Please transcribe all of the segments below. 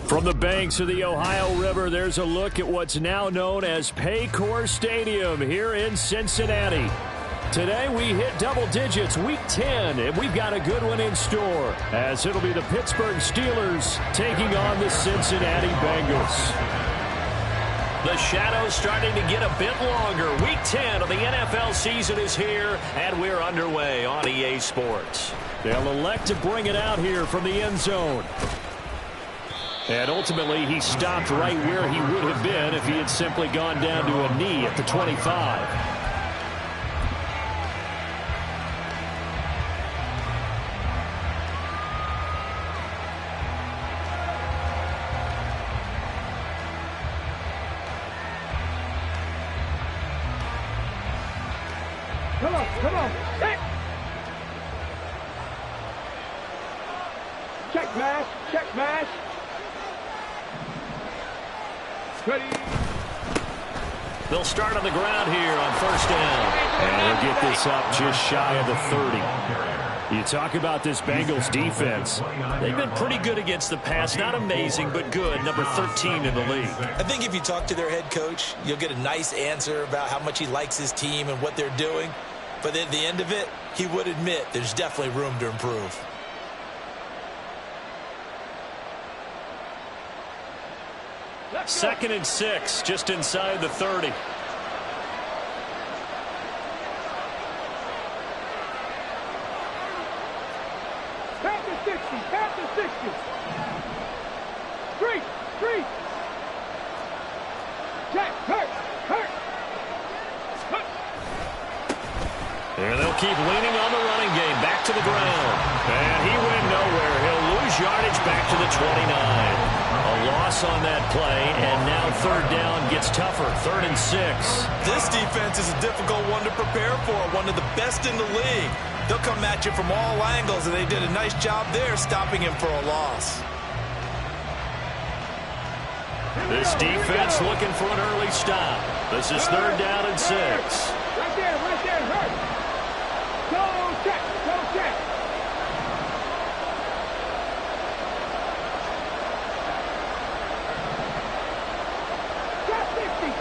From the banks of the Ohio River, there's a look at what's now known as Paycor Stadium here in Cincinnati. Today we hit double digits, week 10, and we've got a good one in store, as it'll be the Pittsburgh Steelers taking on the Cincinnati Bengals. The shadow's starting to get a bit longer. Week 10 of the NFL season is here, and we're underway on EA Sports. They'll elect to bring it out here from the end zone. And ultimately, he stopped right where he would have been if he had simply gone down to a knee at the 25. Come on. Check. Check mash. Ready. They'll start on the ground here on first down. And they'll get this up just shy of the 30. You talk about this Bengals defense. They've been pretty good against the pass. Not amazing, but good. Number 13 in the league. I think if you talk to their head coach, you'll get a nice answer about how much he likes his team and what they're doing. But at the end of it, he would admit there's definitely room to improve. Second and 6, just inside the 30. Tap the 60. Street. Check, hurt. And they'll keep leaning on the running game. Back to the ground. And he went nowhere. He'll lose yardage back to the 29. A loss on that play, and now third down gets tougher. 3rd and 6. This defense is a difficult one to prepare for, one of the best in the league. They'll come at you from all angles, and they did a nice job there stopping him for a loss. This defense looking for an early stop. This is 3rd down and 6. Right there, hurt. Go check.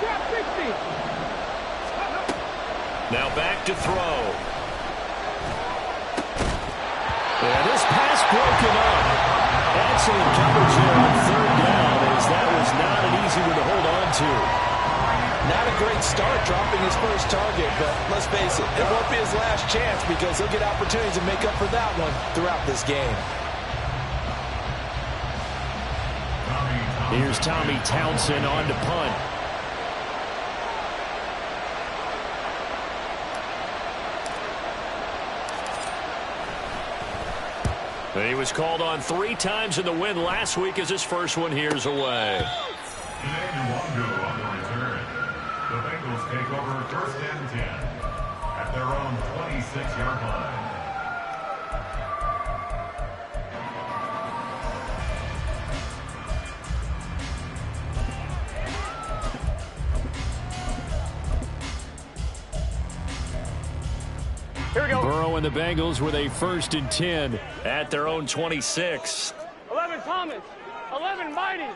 Trap 60. Now back to throw. And this pass broken up. Excellent coverage there on 3rd down, as that was not an easy one to hold on to. Not a great start dropping his first target, but let's face it, it won't be his last chance because he'll get opportunities to make up for that one throughout this game. Here's Tommy Townsend on to punt. He was called on 3 times in the win last week as his first one here's away. Emmanuel on the return. The Bengals take over 1st and 10 at their own 26-yard line. Here we go. Burrow and the Bengals with a 1st and 10 at their own 26. 11 Thomas. 11 Mighty.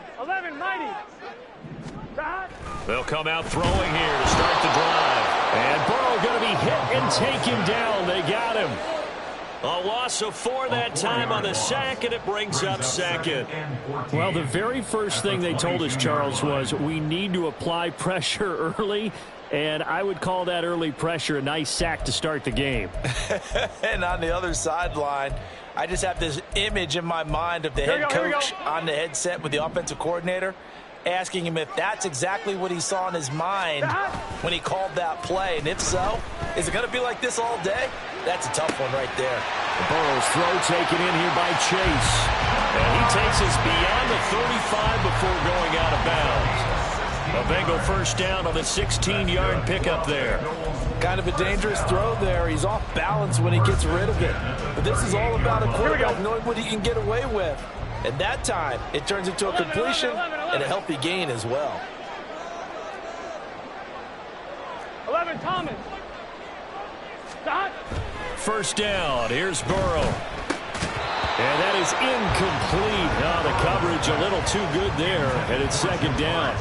They'll come out throwing here to start the drive. And Burrow going to be hit and taken down. They got him. A loss of 4 that time on the sack, and it brings up 2nd. Well, the very first thing they told us, Charles, was we need to apply pressure early. And I would call that early pressure a nice sack to start the game. And on the other sideline, I just have this image in my mind of the head coach on the headset with the offensive coordinator asking him if that's exactly what he saw in his mind when he called that play. And if so, is it going to be like this all day? That's a tough one right there. Burrow's throw taken in here by Chase. And he takes us beyond the 35 before going out of bounds. A Bengal first down on the 16-yard pickup there. Kind of a dangerous throw there. He's off balance when he gets rid of it. But this is all about a quarterback knowing what he can get away with. And that time, it turns into a completion and a healthy gain as well. 11, Thomas. Stop. First down. Here's Burrow. And that is incomplete. Oh, the coverage a little too good there. And it's second down.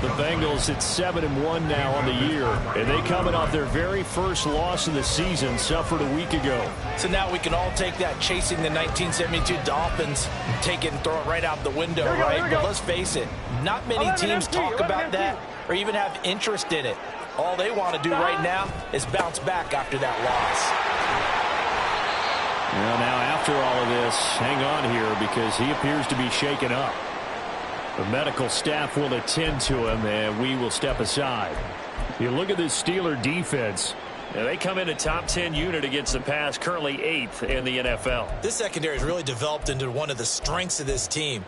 The Bengals at 7-1 now on the year. And they coming off their very first loss of the season, suffered a week ago. So now we can all take that chasing the 1972 Dolphins, take it and throw it right out the window, right? But let's face it, not many teams talk about that or even have interest in it. All they want to do right now is bounce back after that loss. Well, now after all of this, hang on here because he appears to be shaken up. The medical staff will attend to him, and we will step aside. You look at this Steeler defense. Now they come in a top 10 unit against the pass, currently 8th in the NFL. This secondary has really developed into one of the strengths of this team.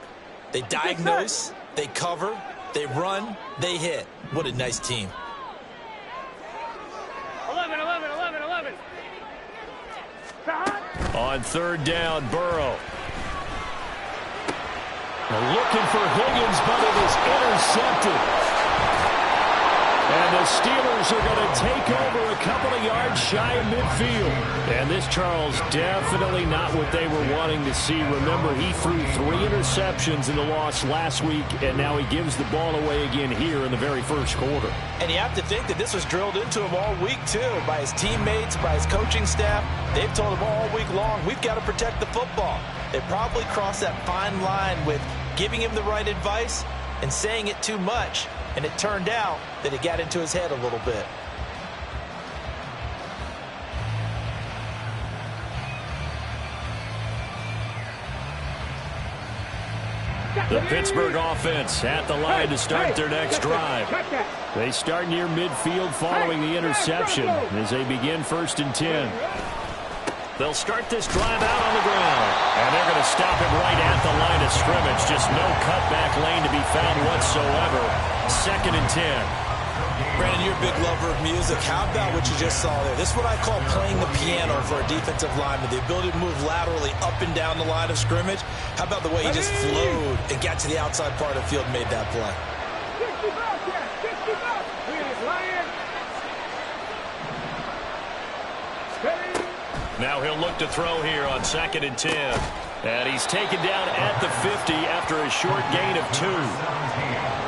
They diagnose, they cover, they run, they hit. What a nice team. 11. On third down, Burrow. Looking for Higgins, but it is intercepted. And the Steelers are going to take over a couple of yards shy of midfield. And this, Charles, definitely not what they were wanting to see. Remember, he threw 3 interceptions in the loss last week, and now he gives the ball away again here in the very first quarter. And you have to think that this was drilled into him all week, too, by his teammates, by his coaching staff. They've told him all week long, we've got to protect the football. They probably crossed that fine line with giving him the right advice and saying it too much. And it turned out that it got into his head a little bit. The Pittsburgh offense at the line to start their next drive. They start near midfield following the interception as they begin 1st and 10. They'll start this drive out on the ground. And they're going to stop it right at the line of scrimmage. Just no cutback lane to be found whatsoever. 2nd and 10. Brandon, you're a big lover of music. How about what you just saw there? This is what I call playing the piano for a defensive lineman. The ability to move laterally up and down the line of scrimmage. How about the way he just flowed and got to the outside part of the field and made that play? 60 bucks, yeah, 60 bucks. Lion. Now he'll look to throw here on 2nd and 10. And he's taken down at the 50 after a short gain of 2.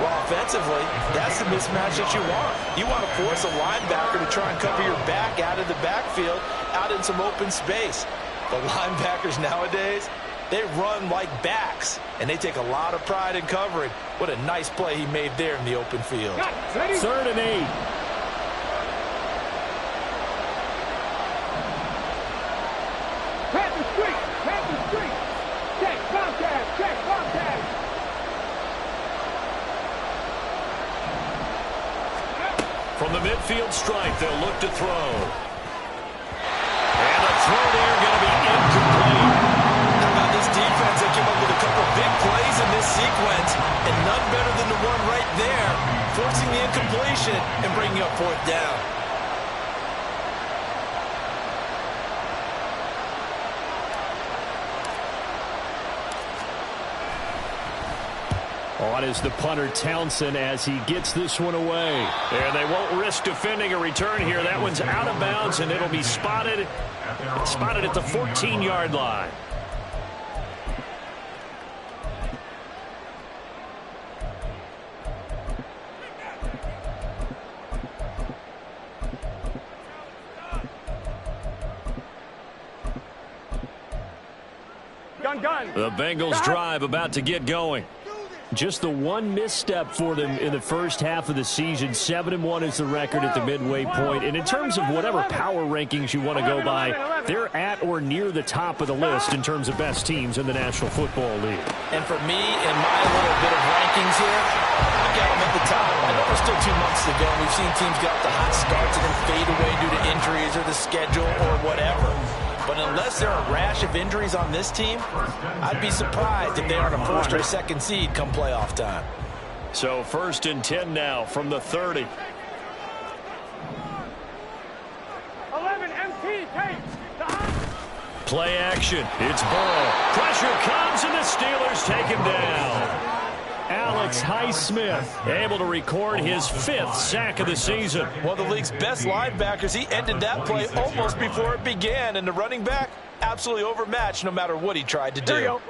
Well, offensively, that's the mismatch that you want. You want to force a linebacker to try and cover your back out of the backfield, out in some open space. The linebackers nowadays, they run like backs, and they take a lot of pride in covering. What a nice play he made there in the open field. 3rd and 8. From the midfield stripe, they'll look to throw. And the throw there going to be incomplete. How about this defense? They came up with a couple big plays in this sequence, and none better than the one right there, forcing the incompletion and bringing up 4th down. On is the punter Townsend as he gets this one away. And they won't risk defending a return here. That one's out of bounds, and it'll be spotted at the 14-yard line. The Bengals drive about to get going. Just the one misstep for them in the first half of the season. 7-1 is the record at the midway point. And in terms of whatever power rankings you want to go by, they're at or near the top of the list in terms of best teams in the National Football League. And for me, in my little bit of rankings here, I got them at the top. I know we're still 2 months to go. We've seen teams get off to hot starts and then fade away due to injuries or the schedule or whatever. But unless there are a rash of injuries on this team, I'd be surprised if they aren't a 1st or 2nd seed come playoff time. So 1st and 10 now from the 30. 11 MT, take. Play action. It's Burrow. Pressure comes, and the Steelers take him down. Alex Highsmith able to record his 5th sack of the season. One of the league's best linebackers. He ended that play almost before it began, and the running back absolutely overmatched no matter what he tried to do.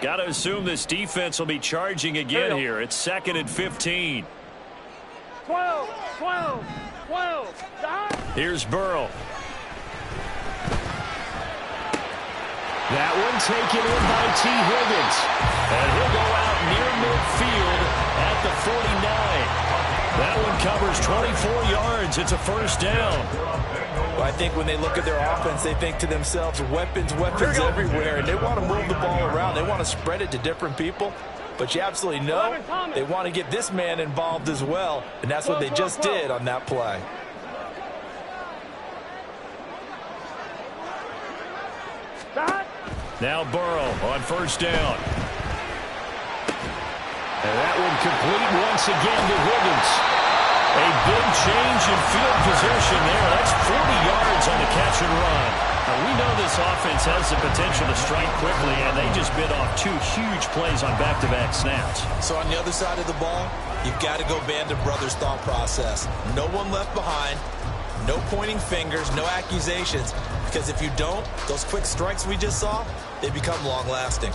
Got to assume this defense will be charging again here. It's 2nd and 15. 12. Here's Burrow. That one taken in by T. Higgins. And he'll go out near midfield at the 49. That one covers 24 yards. It's a 1st down. Well, I think when they look at their offense, they think to themselves, weapons everywhere. And they want to move the ball around. They want to spread it to different people. But you absolutely know they want to get this man involved as well. And that's what they just did on that play. Now Burrow on 1st down. And that one complete once again to Higgins. A big change in field position there. That's 40 yards on the catch and run. Now, we know this offense has the potential to strike quickly, and they just bit off 2 huge plays on back-to-back snaps. So on the other side of the ball, you've got to go Band of Brothers thought process. No one left behind. No pointing fingers, no accusations. Because if you don't, those quick strikes we just saw, they become long-lasting.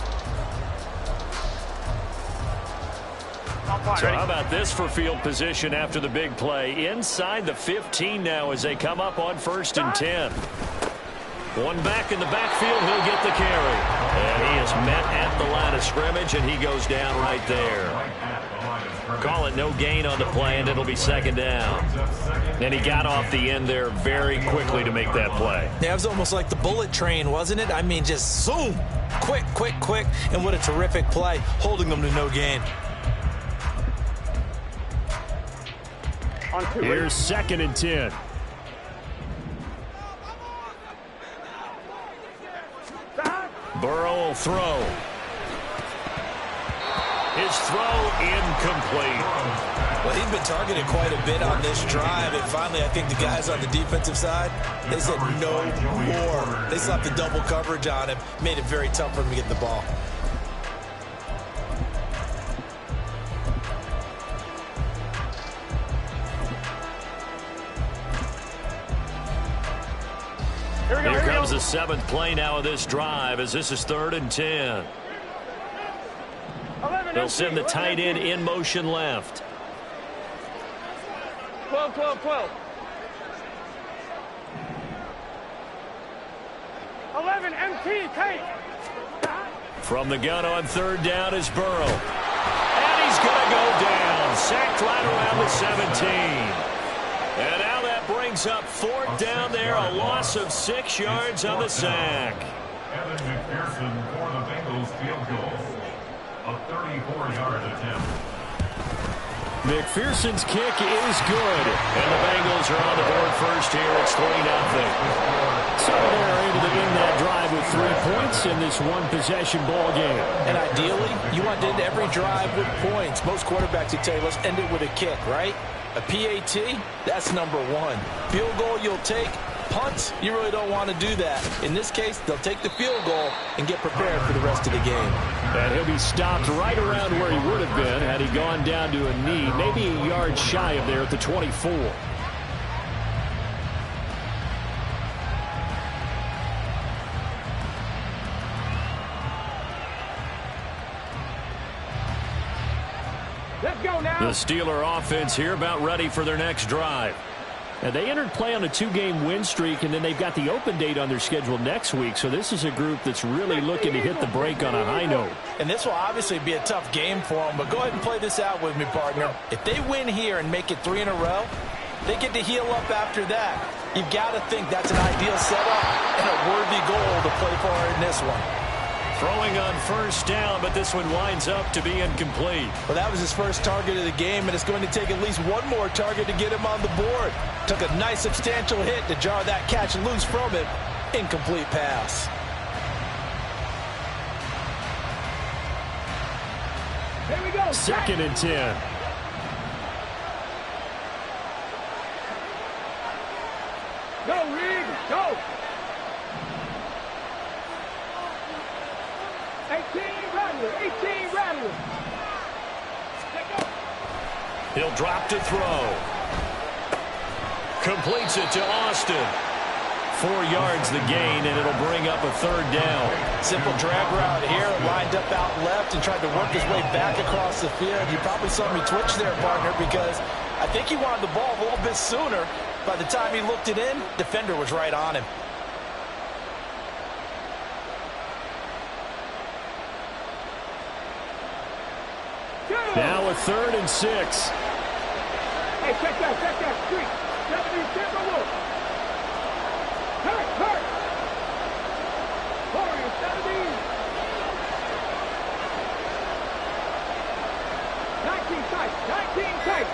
So how about this for field position after the big play? Inside the 15 now as they come up on 1st and 10. One back in the backfield, he'll get the carry. And he is met at the line of scrimmage, and he goes down right there. Call it no gain on the play, and it'll be 2nd down. And he got off the end there very quickly to make that play. Yeah, it was almost like the bullet train, wasn't it? I mean, just zoom. Quick. And what a terrific play, holding them to no gain. Here's 2nd and 10. Burrow will throw. His throw incomplete. Well, he's been targeted quite a bit on this drive, and finally I think the guys on the defensive side, they said no more. They slapped the double coverage on him, made it very tough for him to get the ball. Here comes the 7th play now of this drive as this is 3rd and 10. They'll send the tight end in motion left. 12. 11 MT, take. From the gun on 3rd down is Burrow. And he's going to go down. Sacked right around the 17. And now that brings up 4th down there. A loss of 6 yards on the sack. Evan McPherson for the Bengals field goal. A 34-yard attempt. McPherson's kick is good. And the Bengals are on the board first here. It's 3-0. So they're able to end that drive with 3 points in this one-possession ball game. And ideally, you want to end every drive with points. Most quarterbacks would tell you, let's end it with a kick, right? A PAT, that's number 1. Field goal you'll take. Punts, you really don't want to do that. In this case, they'll take the field goal and get prepared for the rest of the game. And he'll be stopped right around where he would have been had he gone down to a knee, maybe a yard shy of there at the 24. Let's go now. The Steeler offense here about ready for their next drive. Now, they entered play on a 2-game win streak, and then they've got the open date on their schedule next week. So this is a group that's really looking to hit the break on a high note. And this will obviously be a tough game for them, but go ahead and play this out with me, partner. If they win here and make it 3 in a row, they get to heal up after that. You've got to think that's an ideal setup and a worthy goal to play for in this one. Throwing on 1st down, but this one winds up to be incomplete. Well, that was his first target of the game, and it's going to take at least one more target to get him on the board. Took a nice substantial hit to jar that catch loose from him. Incomplete pass. Here we go. 2nd and 10. Go. 18 Rattler. 18 Rattler. He'll drop to throw. Completes it to Austin. 4 yards the gain, and it'll bring up a third down. Simple drag route here, lined up out left and tried to work his way back across the field. You probably saw me twitch there, partner, because I think he wanted the ball a little bit sooner. By the time he looked it in, defender was right on him. Now a 3rd and 6. Hey, check that street. 70 Timberwolves. Hurt. Warriors, 70. 19 tight.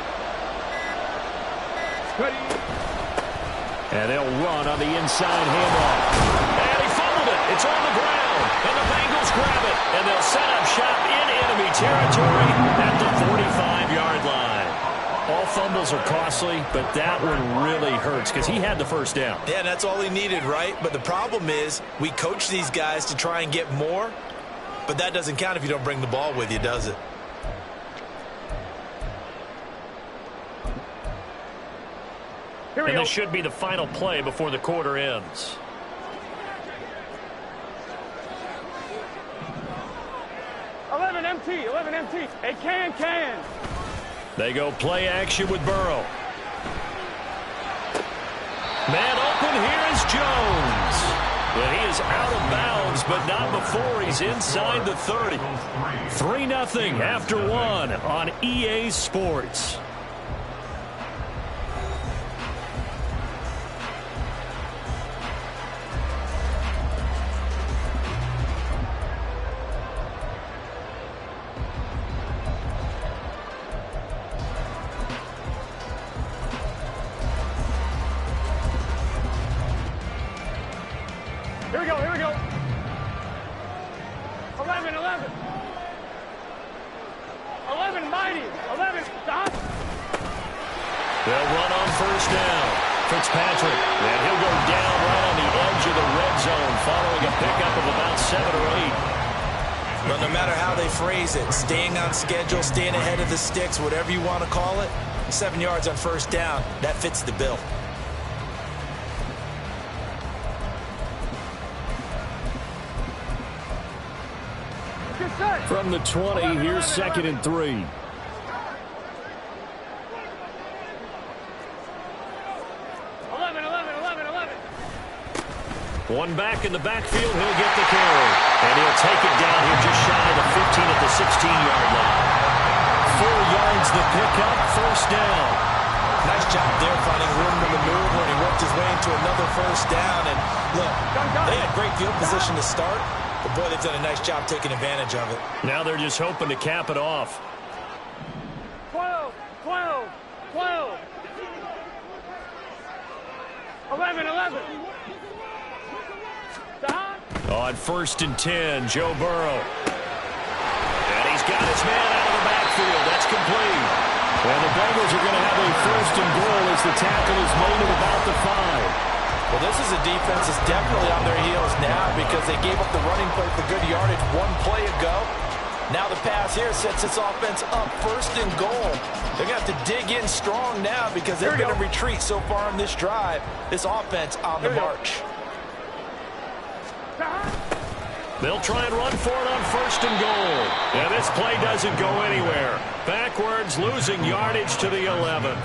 Cuddy. And they'll run on the inside handoff. And he fumbled it. It's on the ground. And the Bengals grab it. And they'll set up shop in enemy territory at the 45-yard line. All fumbles are costly, but that one really hurts because he had the first down. Yeah, that's all he needed, right? But the problem is we coach these guys to try and get more, but that doesn't count if you don't bring the ball with you, does it? And this should be the final play before the quarter ends. Eleven MT. Hey, can. They go play action with Burrow. Man open, here is Jones. Well, he is out of bounds, but not before he's inside the 30. 3-0 after 1 on EA Sports. Here we go. 11 mighty. 11 stop. They'll run on first down. Fitzpatrick, and he'll go down right on the edge of the red zone following a pickup of about 7 or 8. But no matter how they phrase it, staying on schedule, staying ahead of the sticks, whatever you want to call it, 7 yards on first down, that fits the bill. From the 20, here's 2nd and 3. One back in the backfield, he'll get the carry. And he'll take it down here just shy of the 15 at the 16-yard line. 4 yards the pickup, first down. Nice job there finding room to maneuver, and he worked his way into another first down. And look, they had great field position to start, but boy, they've done a nice job taking advantage of it. Now they're just hoping to cap it off. 12. 11. On 1st and 10, Joe Burrow. And he's got his man out of the backfield. That's complete. And the Bengals are going to have a 1st and goal as the tackle is made at about the 5. Well, this is a defense that's definitely on their heels now because they gave up the running play for good yardage 1 play ago. Now the pass here sets this offense up 1st and goal. They're going to have to dig in strong now because they've been a retreat so far in this drive. This offense on the march. They'll try and run for it on 1st and goal. And this play doesn't go anywhere. Backwards, losing yardage to the 11.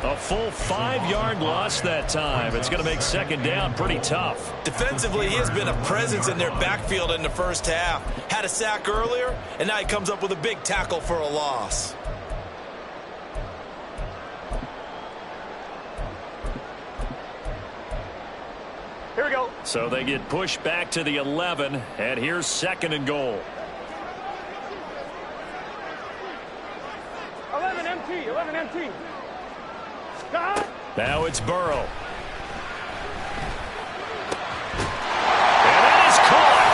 A full 5-yard loss that time. It's going to make 2nd down pretty tough. Defensively, he has been a presence in their backfield in the first half. Had a sack earlier, and now he comes up with a big tackle for a loss. Here we go. So they get pushed back to the 11, and here's 2nd and goal. 11 MT. Now it's Burrow. And that is caught.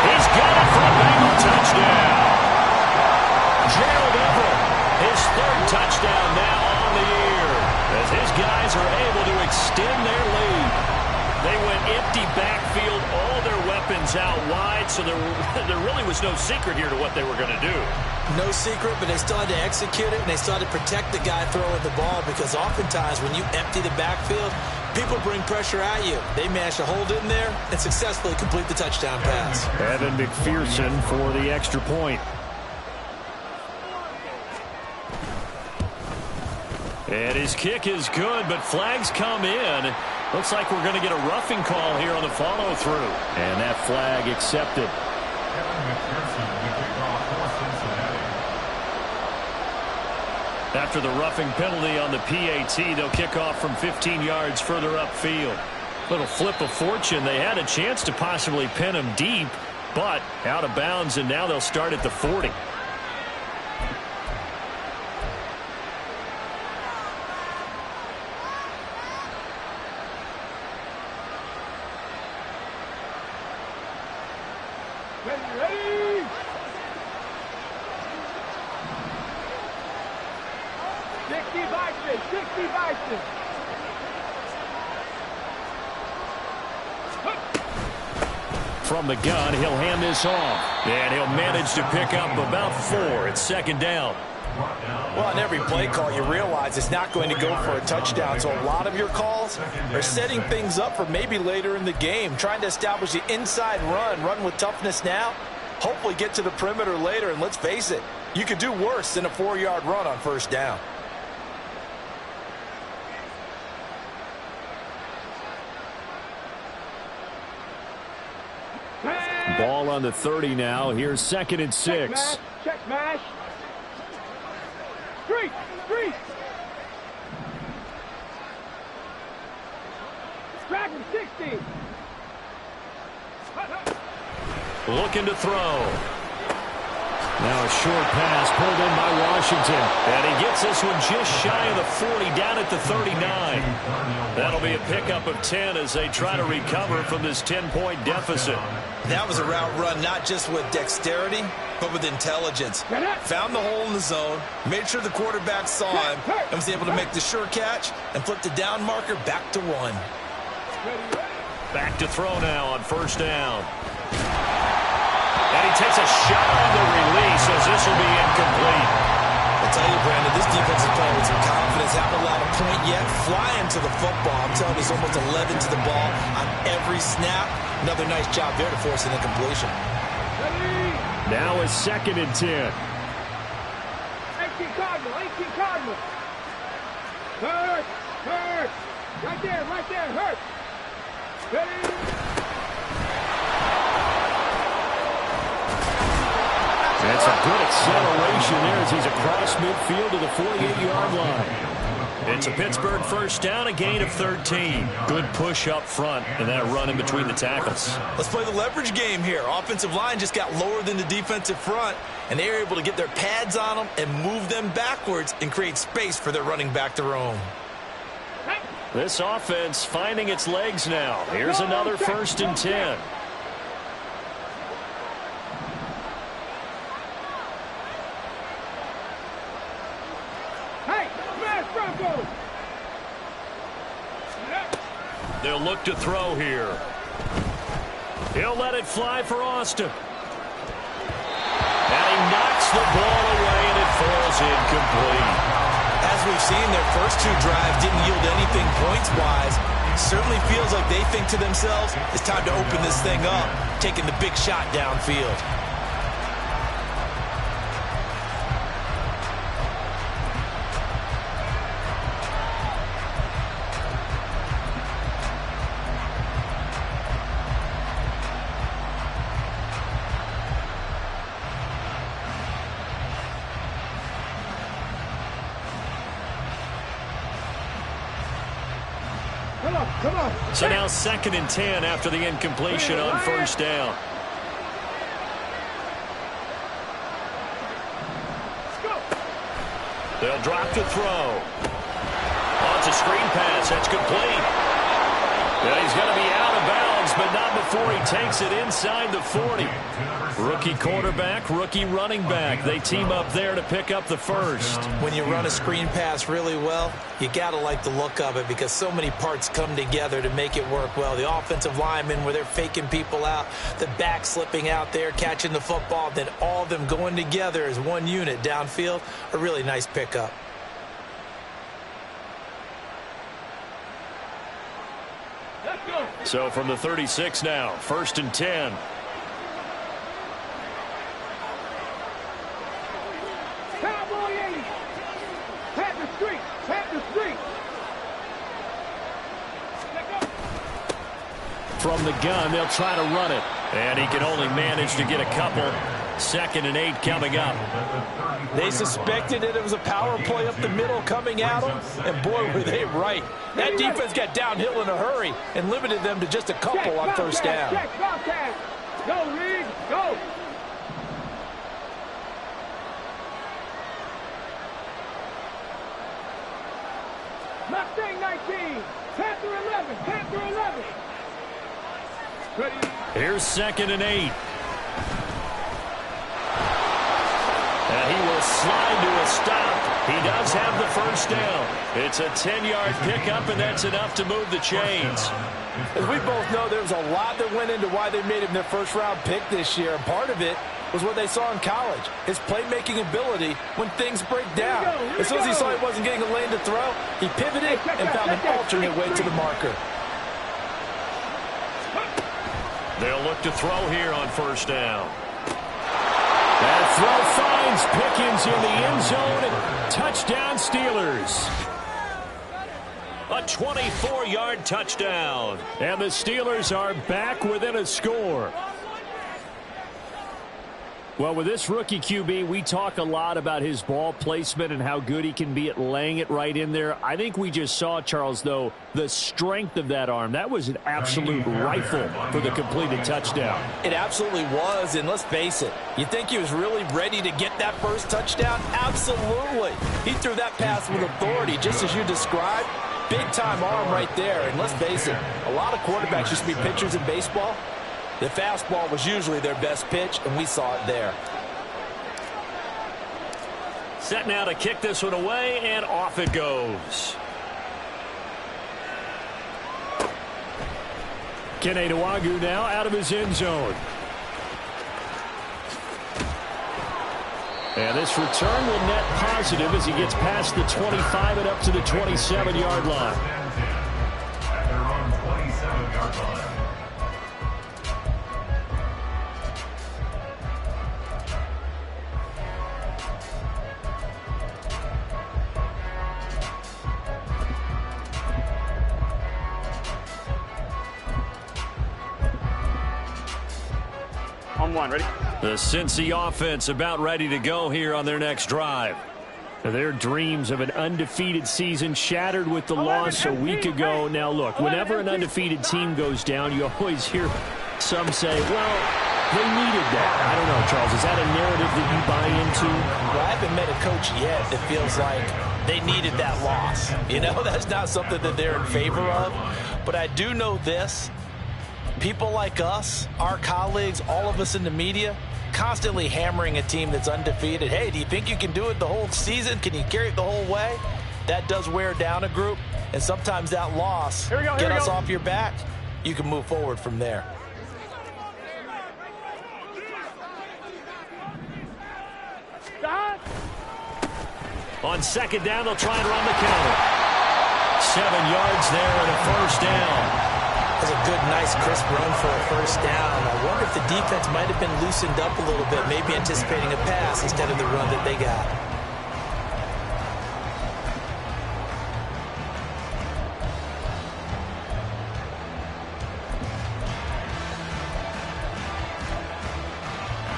He's got it for a Bengal touchdown. Gerald Everett, his 3rd touchdown now on the year, as his guys are able to extend their lead. They went empty backfield, all their weapons out wide, so there really was no secret here to what they were going to do. No secret, but they still had to execute it, and they still had to protect the guy throwing the ball, because oftentimes when you empty the backfield, people bring pressure at you. They managed to hold in there and successfully complete the touchdown pass. Evan McPherson for the extra point. And his kick is good, but flags come in. Looks like we're going to get a roughing call here on the follow-through. And that flag accepted. Kevin McPherson with the kickoff for Cincinnati. After the roughing penalty on the PAT, they'll kick off from 15 yards further upfield. Little flip of fortune. They had a chance to possibly pin him deep, but out of bounds, and now they'll start at the 40. Ready? 60 Vikings, 60 Vikings. From the gun, he'll hand this off. And he'll manage to pick up about 4. It's second down. Well, on every play call, you realize it's not going to go for a touchdown. So a lot of your calls are setting things up for maybe later in the game, trying to establish the inside run with toughness now, hopefully get to the perimeter later. And let's face it, you could do worse than a 4-yard run on first down. Ball on the 30 now. Here's 2nd and 6. Check mash. Street. Dragon 60. Looking to throw. Now a short pass pulled in by Washington. And he gets this one just shy of the 40, down at the 39. That'll be a pickup of 10 as they try to recover from this 10-point deficit. That was a route run not just with dexterity, but with intelligence. Found the hole in the zone, made sure the quarterback saw him, and was able to make the sure catch and flip the down marker back to 1. Back to throw now on first down. And he takes a shot on the release as this will be incomplete. I'll tell you, Brandon, this defense is playing with some confidence. Haven't allowed a point yet. Flying to the football. I'm telling you, there's almost 11 to the ball on every snap. Another nice job there to force an incompletion. Now a 2nd and 10. 18 Cardinal. Hurt. Right there, hurt. Ready? That's a good acceleration there as he's across midfield to the 48-yard line. It's a Pittsburgh first down, a gain of 13. Good push up front and that run in between the tackles. Let's play the leverage game here. Offensive line just got lower than the defensive front, and they were able to get their pads on them and move them backwards and create space for their running back to roam. This offense finding its legs now. Here's another 1st and 10. They'll look to throw here. He'll let it fly for Austin. And he knocks the ball away, and it falls incomplete. As we've seen, their first 2 drives didn't yield anything points-wise. Certainly feels like they think to themselves, it's time to open this thing up, taking the big shot downfield. Come on. So now 2nd and 10 after the incompletion on first down. They'll drop to throw. Oh, it's a screen pass. That's complete. And he's going to be out of bounds but not before he takes it inside the 40. Rookie quarterback, rookie running back. They team up there to pick up the first. When you run a screen pass really well, you got to like the look of it because so many parts come together to make it work well. The offensive linemen where they're faking people out, the back slipping out there, catching the football, then all of them going together as one unit downfield. A really nice pickup. So from the 36 now, 1st and 10. Cowboy 80. Pat the street. Pat the street. From the gun, they'll try to run it. And he can only manage to get a couple. 2nd and 8 coming up. They suspected that it was a power play up the middle coming at them, and boy, were they right. That defense got downhill in a hurry and limited them to just a couple on first down. Go, Reed, go. Mustang 19, Panther 11, Panther 11. Here's 2nd and 8. And he will slide to a stop. He does have the first down. It's a 10-yard pickup, and that's enough to move the chains. As we both know, there was a lot that went into why they made him their first-round pick this year. And part of it was what they saw in college, his playmaking ability when things break down. As soon as he saw he wasn't getting a lane to throw, he pivoted and found an alternate way to the marker. They'll look to throw here on first down. That throw finds Pickens in the end zone. Touchdown, Steelers. A 24-yard touchdown. And the Steelers are back within a score. Well, with this rookie QB, we talk a lot about his ball placement and how good he can be at laying it right in there. I think we just saw, Charles, though, the strength of that arm. That was an absolute rifle for the completed touchdown. It absolutely was, and let's face it, you think he was really ready to get that first touchdown? Absolutely. He threw that pass with authority, just as you described. Big-time arm right there, and let's face it, a lot of quarterbacks used to be pitchers in baseball. The fastball was usually their best pitch, and we saw it there. Set now to kick this one away, and off it goes. Kene Nwangwu now out of his end zone. And this return will net positive as he gets past the 25 and up to the 27-yard line. At their own 27-yard line. On one, ready? The Cincy offense about ready to go here on their next drive. Their dreams of an undefeated season shattered with the loss a week ago. Now, look, whenever an undefeated team goes down, you always hear some say, well, they needed that. I don't know, Charles. Is that a narrative that you buy into? Well, I haven't met a coach yet that feels like they needed that loss. You know, that's not something that they're in favor of. But I do know this. People like us, our colleagues, all of us in the media, constantly hammering a team that's undefeated. Hey, do you think you can do it the whole season? Can you carry it the whole way? That does wear down a group, and sometimes that loss, get us off your back, you can move forward from there. On second down, they'll try and run the counter. 7 yards there and a first down. That's a good, nice, crisp run for a first down. I wonder if the defense might have been loosened up a little bit, maybe anticipating a pass instead of the run that they got.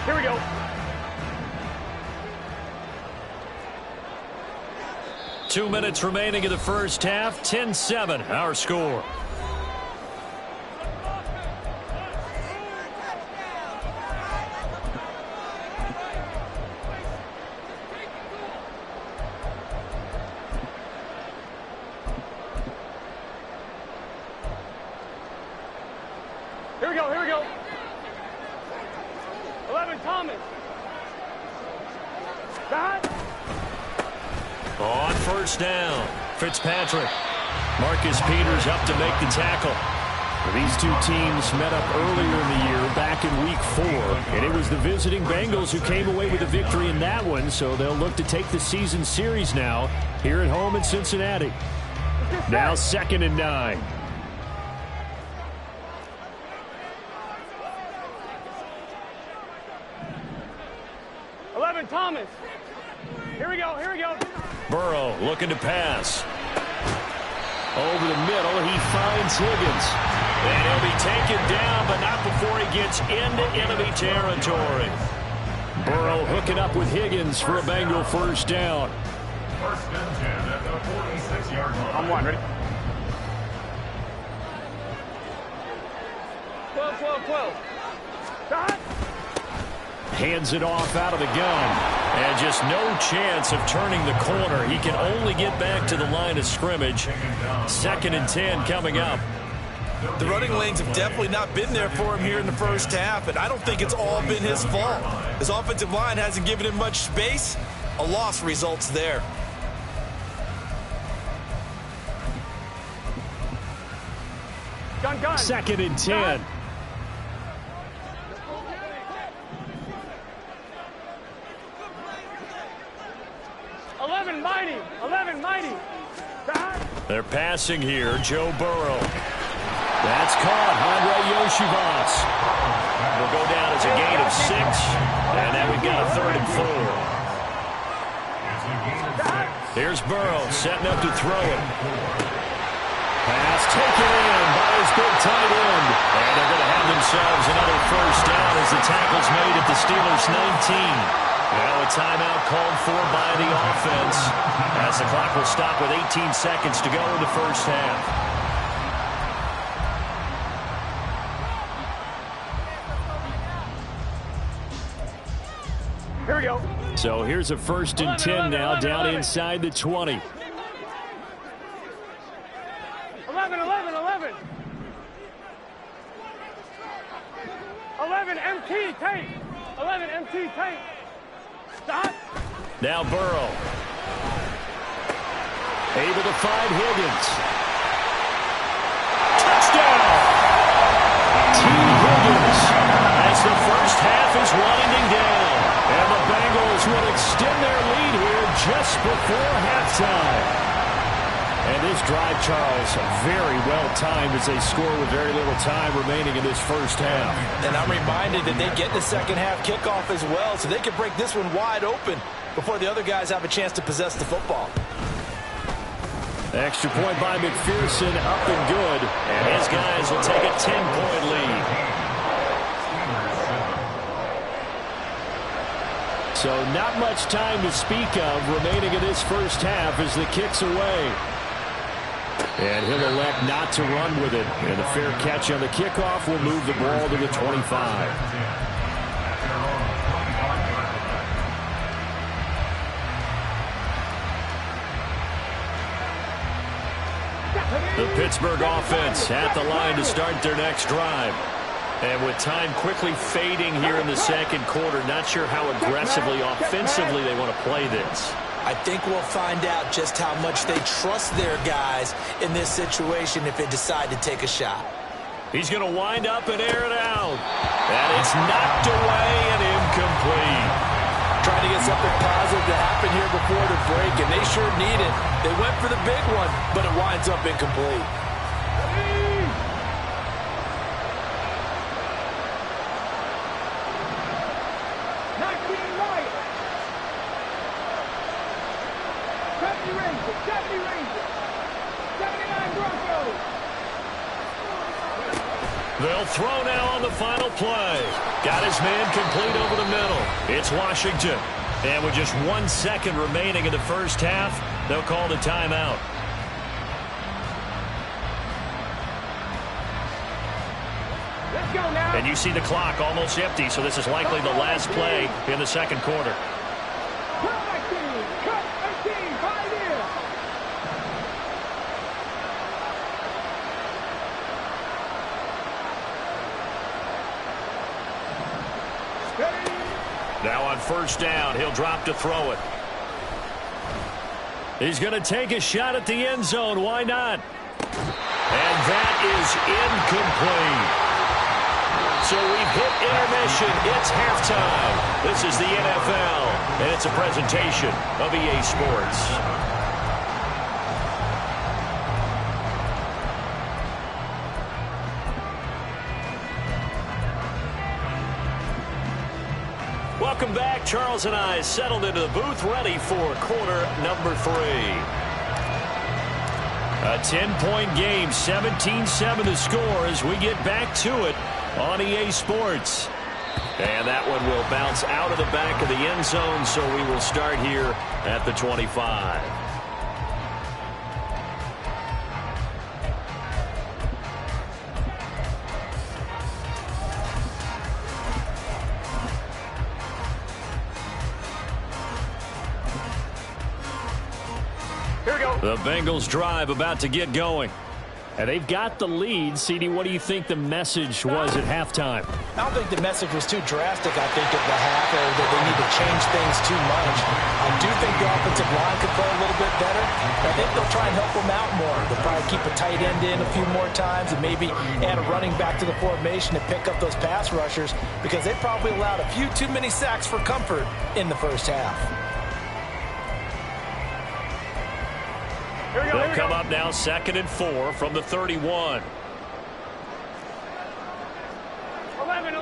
Here we go. Two minutes remaining in the first half. 10-7, our score. Here we go, here we go. 11, Thomas. Dot. On first down, Fitzpatrick. Marcus Peters up to make the tackle. These two teams met up earlier in the year, back in Week 4, and it was the visiting Bengals who came away with a victory in that one, so they'll look to take the season series now here at home in Cincinnati. Now 2nd and 9. Thomas. Here we go, here we go. Burrow looking to pass. Over the middle, he finds Higgins. And he'll be taken down, but not before he gets into enemy territory. Burrow hooking up with Higgins for a Bengal first down. First and 10 at the 46-yard line. I'm one, ready? 12, 12, 12. Stop. Hands it off out of the gun. And just no chance of turning the corner. He can only get back to the line of scrimmage. 2nd and 10 coming up. The running lanes have definitely not been there for him here in the first half, and I don't think it's all been his fault. His offensive line hasn't given him much space. A loss results there. Gun. 2nd and 10. Mighty. They're passing here. Joe Burrow. That's caught. Andre Yoshivas will go down as a gain of 6. And now we've got a 3rd and 4. Here's Burrow setting up to throw it. Pass taken in by his big tight end. And they're going to have themselves another first down as the tackle's made at the Steelers' 19. Now a timeout called for by the offense as the clock will stop with 18 seconds to go in the first half. Here we go. So here's a 1st and 10 now down inside the 20. 11. 11 MT tape. 11 MT tape. Stop. Now Burrow. Able to find Higgins. Touchdown! T. Higgins as the first half is winding down. And the Bengals will extend their lead here just before halftime. And this drive, Charles, very well timed as they score with very little time remaining in this first half. And I'm reminded that they get the second half kickoff as well, so they can break this one wide open before the other guys have a chance to possess the football. Extra point by McPherson, up and good. And his guys will take a 10-point lead. So not much time to speak of remaining in this first half as the kick's away. And he'll elect not to run with it. And the fair catch on the kickoff will move the ball to the 25. The Pittsburgh offense at the line to start their next drive. And with time quickly fading here in the second quarter, not sure how aggressively, offensively they want to play this. I think we'll find out just how much they trust their guys in this situation if they decide to take a shot. He's going to wind up and air it out. And it's knocked away and incomplete. Trying to get something positive to happen here before the break, and they sure need it. They went for the big one, but it winds up incomplete. They'll throw now on the final play. Got his man complete over the middle. It's Washington. And with just 1 second remaining in the first half, they'll call the timeout. Let's go now. And you see the clock almost empty, so this is likely the last play in the second quarter. Now on first down, he'll drop to throw it. He's going to take a shot at the end zone. Why not? And that is incomplete. So we've hit intermission. It's halftime. This is the NFL, and it's a presentation of EA Sports. Welcome back. Charles and I settled into the booth, ready for quarter number 3. A 10-point game, 17-7 the score as we get back to it on EA Sports. And that one will bounce out of the back of the end zone, so we will start here at the 25. The Bengals drive about to get going. And they've got the lead. CD, what do you think the message was at halftime? I don't think the message was too drastic, I think, at the half, or that they need to change things too much. I do think the offensive line could play a little bit better. I think they'll try and help them out more. They'll probably keep a tight end in a few more times and maybe add a running back to the formation to pick up those pass rushers, because they probably allowed a few too many sacks for comfort in the first half. They'll come up now 2nd and 4 from the 31. 11.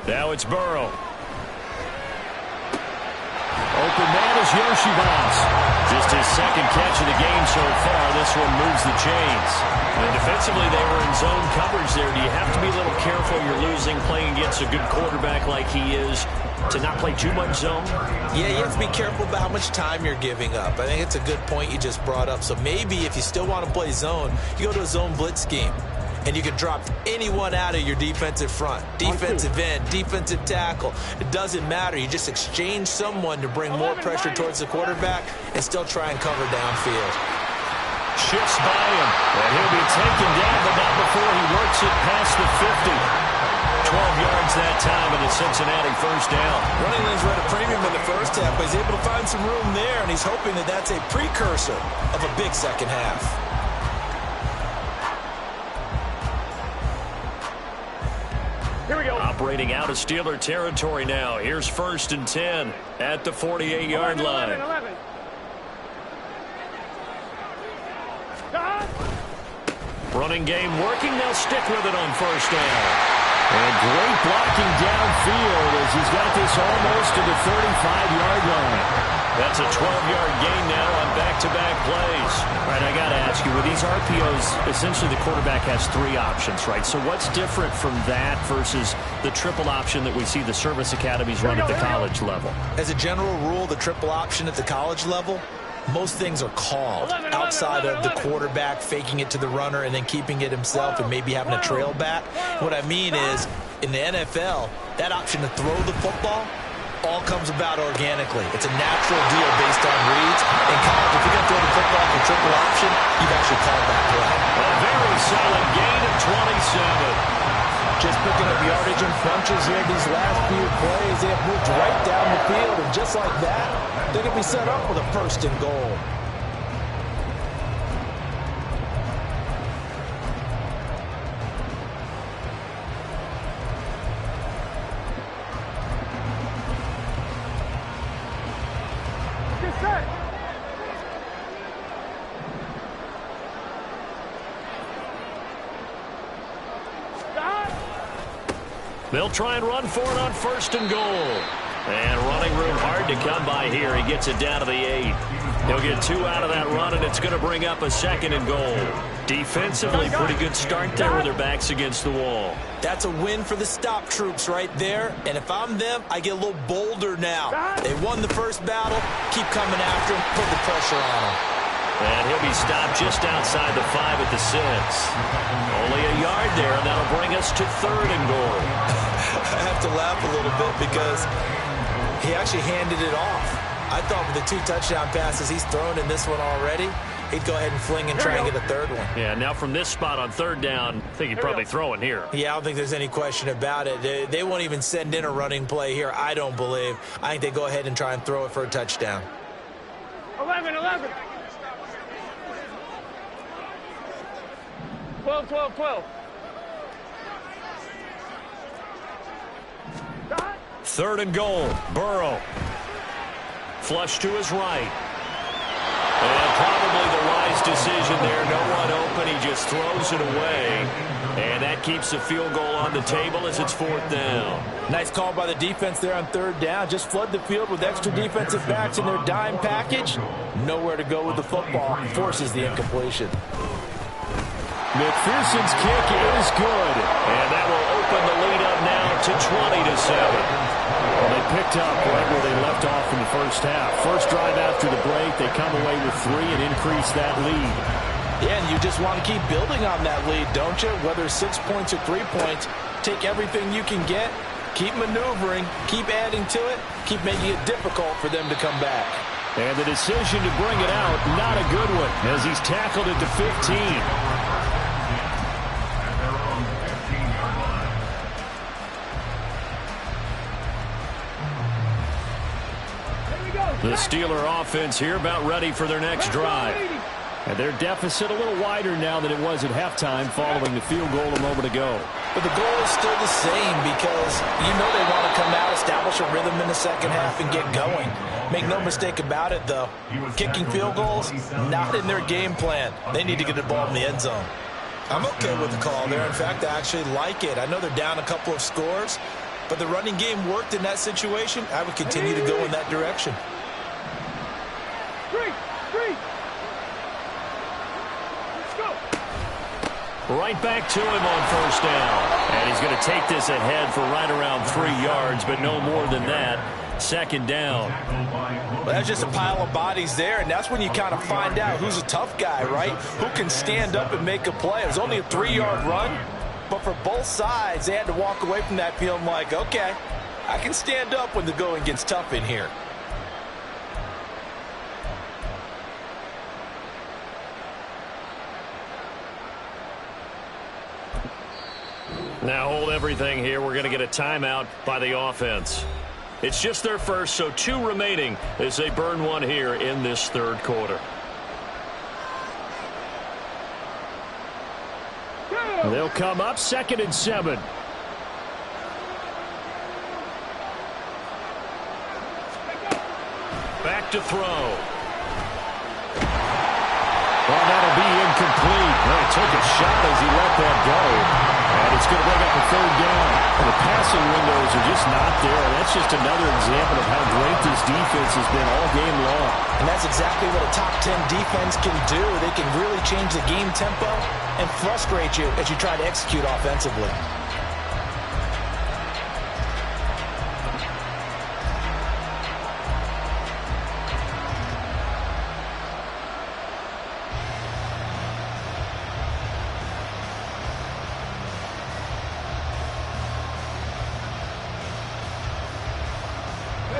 Now it's Burrow. Open man is Yoshibas. Just his second catch of the game so far. This one moves the chains. And defensively, they were in zone coverage there. Do you have to be a little careful? You're losing, playing against a good quarterback like he is, to not play too much zone? Yeah, you have to be careful about how much time you're giving up. I think it's a good point you just brought up. So maybe if you still want to play zone, you go to a zone blitz scheme. And you can drop anyone out of your defensive front. Defensive end, defensive tackle. It doesn't matter. You just exchange someone to bring more pressure towards the quarterback and still try and cover downfield. Shifts by him. And he'll be taken down, but not before he works it past the 50. 12 yards that time, and it's Cincinnati first down. Running lanes were at a premium in the first half, but he's able to find some room there, and he's hoping that that's a precursor of a big second half. Here we go. Operating out of Steeler territory now. Here's 1st and 10 at the 48-yard line. 11. Running game working. They'll stick with it on first down. And great blocking downfield as he's got this almost to the 35-yard line. That's a 12-yard gain now on back-to-back plays. All right, I got to ask you, with these RPOs, essentially the quarterback has 3 options, right? So what's different from that versus the triple option that we see the service academies run at the college level? As a general rule, the triple option at the college level, most things are called outside of the quarterback faking it to the runner and then keeping it himself and maybe having a trail back. What I mean is, in the NFL, that option to throw the football all comes about organically. It's a natural deal based on reads. In college, if you're going to throw the football for triple option, you've actually called that play. A very solid gain of 27. Just picking up yardage and punches here these last few plays. They have moved right down the field, and just like that, they can be set up with a 1st and goal. They'll try and run for it on 1st and goal. And running room hard to come by here. He gets it down to the 8. He'll get 2 out of that run, and it's going to bring up a 2nd and goal. Defensively, pretty good start there with their backs against the wall. That's a win for the stop troops right there. And if I'm them, I get a little bolder now. They won the first battle. Keep coming after him. Put the pressure on him. And he'll be stopped just outside the 5 at the 6. Only a yard there, and that'll bring us to 3rd and goal. I have to laugh a little bit because he actually handed it off. I thought with the 2 touchdown passes he's thrown in this one already, he'd go ahead and fling and try and get a third one. Yeah, now from this spot on third down, I think he'd probably throw in here. Yeah, I don't think there's any question about it. They won't even send in a running play here, I don't believe. I think they go ahead and try and throw it for a touchdown. 11. 12. Third and goal. Burrow. Flush to his right. And probably the wise decision there. No one open. He just throws it away. And that keeps the field goal on the table as it's fourth down. Nice call by the defense there on third down. Just flood the field with extra defensive backs in their dime package. Nowhere to go with the football. Forces the incompletion. McPherson's kick is good. And that will open the lead up now to 20-7. Well, they picked up right where they left off in the first half. First drive after the break, they come away with 3 and increase that lead. Yeah, and you just want to keep building on that lead, don't you? Whether 6 points or 3 points, take everything you can get, keep maneuvering, keep adding to it, keep making it difficult for them to come back. And the decision to bring it out, not a good one, as he's tackled at the 15. The Steeler offense here about ready for their next drive. And their deficit a little wider now than it was at halftime following the field goal a moment ago. But the goal is still the same because you know they want to come out, establish a rhythm in the second half, and get going. Make no mistake about it, though. Kicking field goals, not in their game plan. They need to get the ball in the end zone. I'm okay with the call there. In fact, I actually like it. I know they're down a couple of scores, but the running game worked in that situation. I would continue to go in that direction. 3. Right back to him on first down. And he's going to take this ahead for right around 3 yards, but no more than that. Second down. Well, that's just a pile of bodies there, and that's when you kind of find out who's a tough guy, right? Who can stand up and make a play. It was only a 3-yard run, but for both sides, they had to walk away from that feeling like, okay, I can stand up when the going gets tough in here. Now hold everything here. We're going to get a timeout by the offense. It's just their first, so 2 remaining as they burn one here in this third quarter. They'll come up 2nd and 7. Back to throw. Well, that'll be incomplete. Well, he took a shot as he let that go. And it's going to bring up a third down. The passing windows are just not there. That's just another example of how great this defense has been all game long. And that's exactly what a top 10 defense can do. They can really change the game tempo and frustrate you as you try to execute offensively.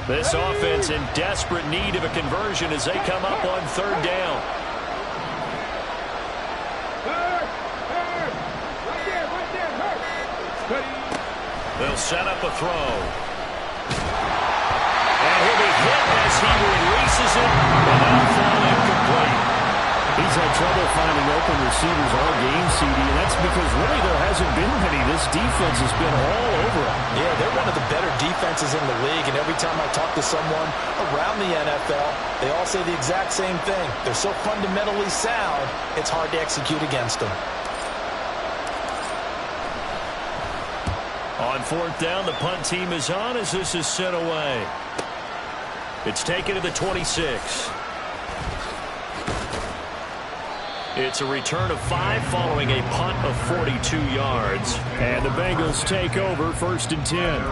This offense in desperate need of a conversion as they come up on third down. They'll set up a throw. And he'll be hit as he releases it, and that'll fall incomplete. He's had trouble finding open receivers all game, CD, and that's because really there hasn't been many. This defense has been all over him. Yeah, they're one of the better defenses in the league, and every time I talk to someone around the NFL, they all say the exact same thing. They're so fundamentally sound, it's hard to execute against them. On fourth down, the punt team is on as this is sent away. It's taken to the 26. It's a return of 5 following a punt of 42 yards. And the Bengals take over 1st and 10.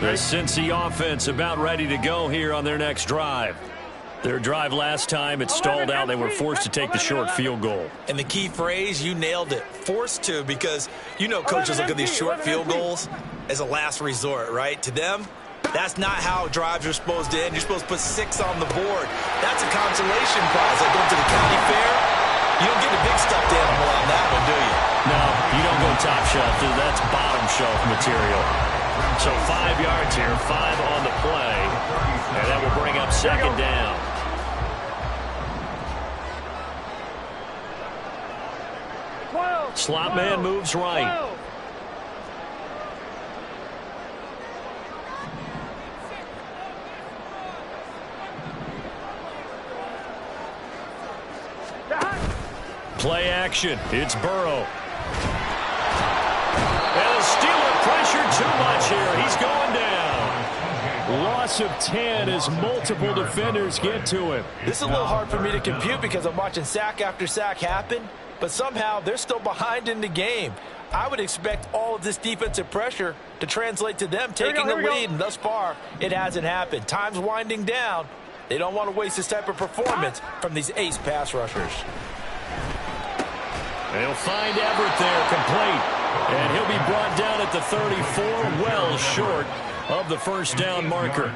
The Cincy offense about ready to go here on their next drive. Their drive last time, it stalled out. They were forced to take the short field goal. And the key phrase, you nailed it, forced to, because you know coaches look at these short field goals as a last resort, right? To them, that's not how drives are supposed to end. You're supposed to put 6 on the board. That's a consolation prize. Like going to the county fair, you don't get a big stuffed animal on that one, do you? No, you don't go top shelf. That's bottom shelf material. So 5 yards here, 5 on the play, and that will bring up second down. Slot man moves right. Play action. It's Burrow. And the Steeler pressure too much here. He's going down. Loss of 10 as multiple defenders get to him. This is a little hard for me to compute because I'm watching sack after sack happen, but somehow they're still behind in the game. I would expect all of this defensive pressure to translate to them taking the lead, and thus far, it hasn't happened. Time's winding down. They don't want to waste this type of performance from these ace pass rushers. They'll find Everett there, complete. And he'll be brought down at the 34, well short of the first down marker.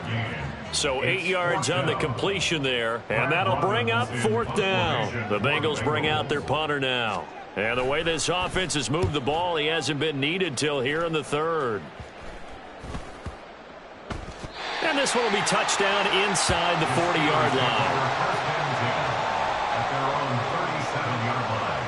So 8 yards on the completion there, and that'll bring up fourth down. The Bengals bring out their punter now. And the way this offense has moved the ball, he hasn't been needed till here in the third. And this one will be touchdown inside the 40-yard line. At their own 37-yard line.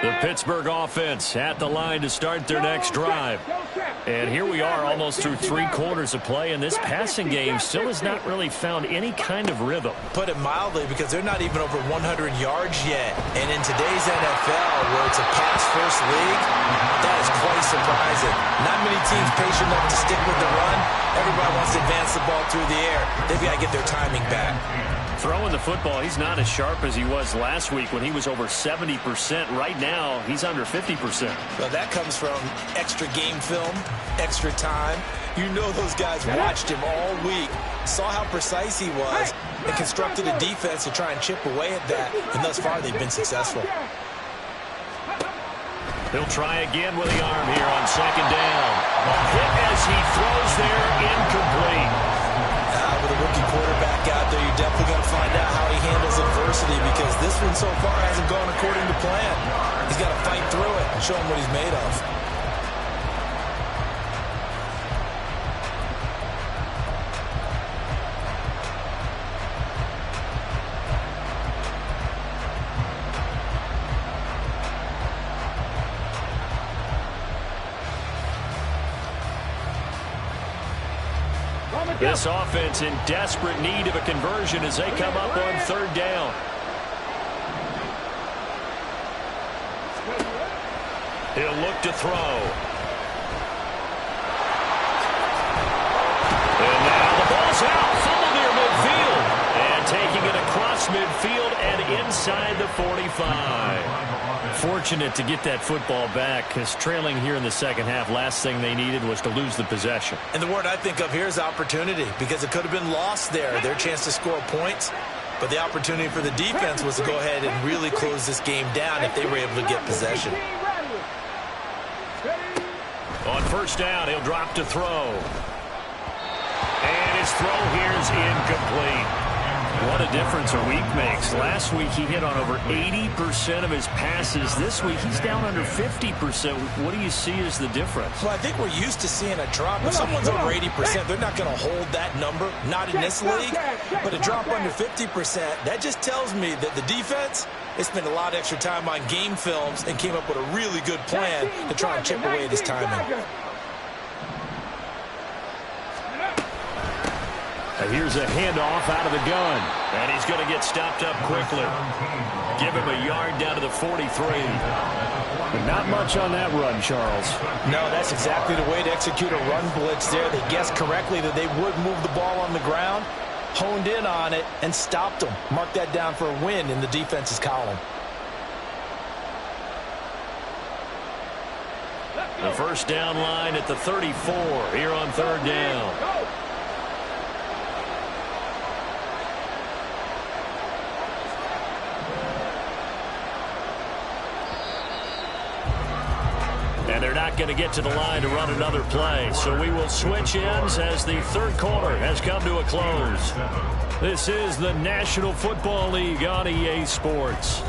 The Pittsburgh offense at the line to start their next drive. And here we are almost through 3 quarters of play, and this passing game still has not really found any kind of rhythm. Put it mildly, because they're not even over 100 yards yet. And in today's NFL, where it's a pass-first league, that is quite surprising. Not many teams patient enough to stick with the run. Everybody wants to advance the ball through the air. They've got to get their timing back. Throwing the football, he's not as sharp as he was last week when he was over 70%. Right now, he's under 50%. Well, that comes from extra game film, extra time. You know those guys watched him all week, saw how precise he was, and constructed a defense to try and chip away at that. And thus far, they've been successful. He'll try again with the arm here on second down. A hit as he throws there, incomplete. With a rookie quarterback out there, you're definitely going to find out how he handles adversity, because this one so far hasn't gone according to plan. He's got to fight through it and show him what he's made of. This offense in desperate need of a conversion as they come up on third down. He'll look to throw. And now the ball's out. Fumble near midfield. And taking it across midfield and inside the 45. Fortunate to get that football back, because trailing here in the second half, last thing they needed was to lose the possession. And the word I think of here is opportunity, because it could have been lost there, their chance to score points. But the opportunity for the defense was to go ahead and really close this game down if they were able to get possession. On first down, he'll drop to throw. And his throw here is incomplete. What a difference a week makes. Last week he hit on over 80% of his passes. This week he's down under 50%. What do you see as the difference? Well, I think we're used to seeing a drop. If someone's over 80%, they're not going to hold that number. Not in this league. But a drop under 50%, that just tells me that the defense, they spent a lot of extra time on game films and came up with a really good plan to try and chip away at his timing. Here's a handoff out of the gun. And he's going to get stopped up quickly. Give him a yard down to the 43. But not much on that run, Charles. No, that's exactly the way to execute a run blitz there. They guessed correctly that they would move the ball on the ground, honed in on it, and stopped them. Mark that down for a win in the defense's column. The first down line at the 34 here on third down. And they're not going to get to the line to run another play. So we will switch ends as the third quarter has come to a close. This is the National Football League on EA Sports.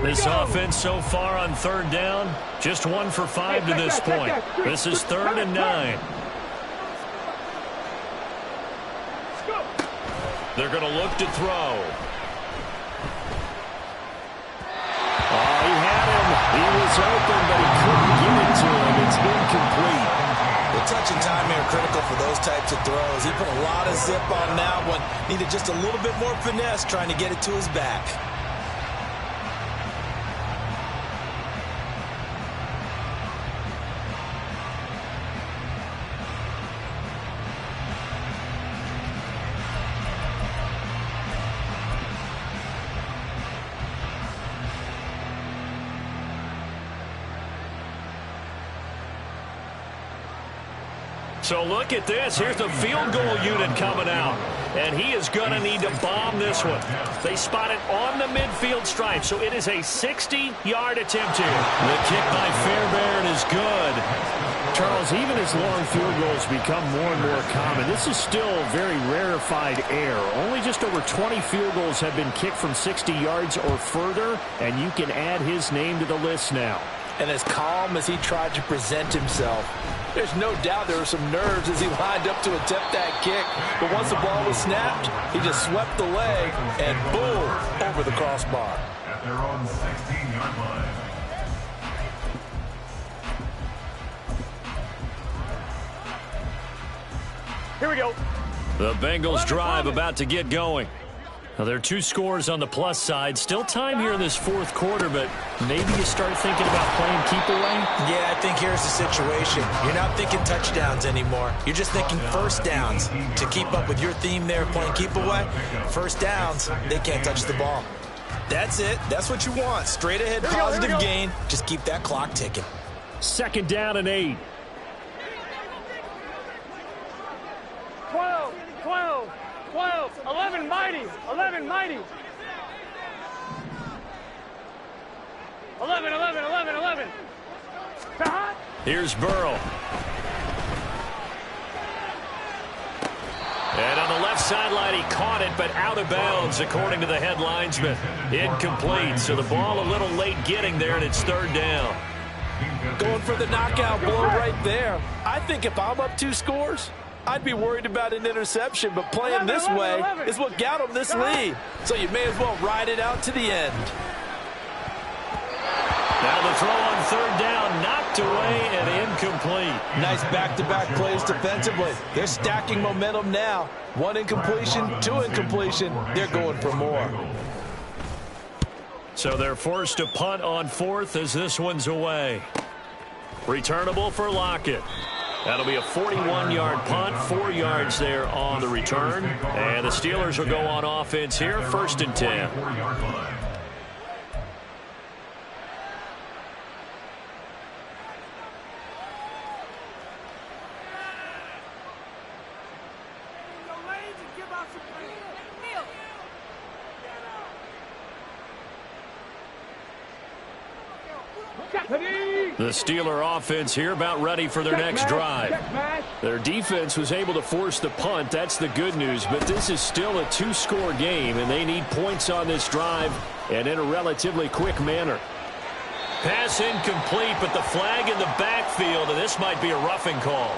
This offense so far on third down, just 1 for 5 to this point. This is 3rd and 9. They're going to look to throw. Oh, he had him. He was open, but he couldn't get it to him. It's incomplete. The touch and time here critical for those types of throws. He put a lot of zip on that one. Needed just a little bit more finesse trying to get it to his back. So look at this. Here's the field goal unit coming out. And he is going to need to bomb this one. They spot it on the midfield stripe. So it is a 60-yard attempt here. The kick by Fairbairn is good. Charles, even as long field goals become more and more common, this is still very rarefied air. Only just over 20 field goals have been kicked from 60 yards or further, and you can add his name to the list now. And as calm as he tried to present himself, there's no doubt there were some nerves as he lined up to attempt that kick. But once the ball was snapped, he just swept the leg and boom, over the crossbar. At their own 16-yard line. Here we go. The Bengals drive about to get going. Now, there are 2 scores on the plus side. Still time here in this fourth quarter, but maybe you start thinking about playing keep away? Yeah, I think here's the situation. You're not thinking touchdowns anymore. You're just thinking first downs. To keep up with your theme there, playing keep away, first downs, they can't touch the ball. That's it. That's what you want. Straight ahead, positive gain. Just keep that clock ticking. 2nd down and 8. 12, 12, 12, 11 mighty, 11 mighty. 11, 11, 11, 11. Here's Burrow. And on the left sideline, he caught it, but out of bounds, according to the head linesman. Incomplete, so the ball a little late getting there, and it's 3rd down. Going for the knockout blow right there. I think if I'm up 2 scores, I'd be worried about an interception, but playing this way is what got him this lead. So you may as well ride it out to the end. Now the throw on 3rd down, knocked away and incomplete. Nice back-to-back plays defensively. They're stacking momentum now. 1 incompletion, 2 incompletion. They're going for more. So they're forced to punt on 4th as this one's away. Returnable for Lockett. That'll be a 41-yard punt, 4 yards there on the return. And the Steelers will go on offense here, 1st and 10. The Steeler offense here about ready for their next drive. Their defense was able to force the punt. That's the good news. But this is still a 2-score game, and they need points on this drive and in a relatively quick manner. Pass incomplete, but the flag in the backfield, and this might be a roughing call.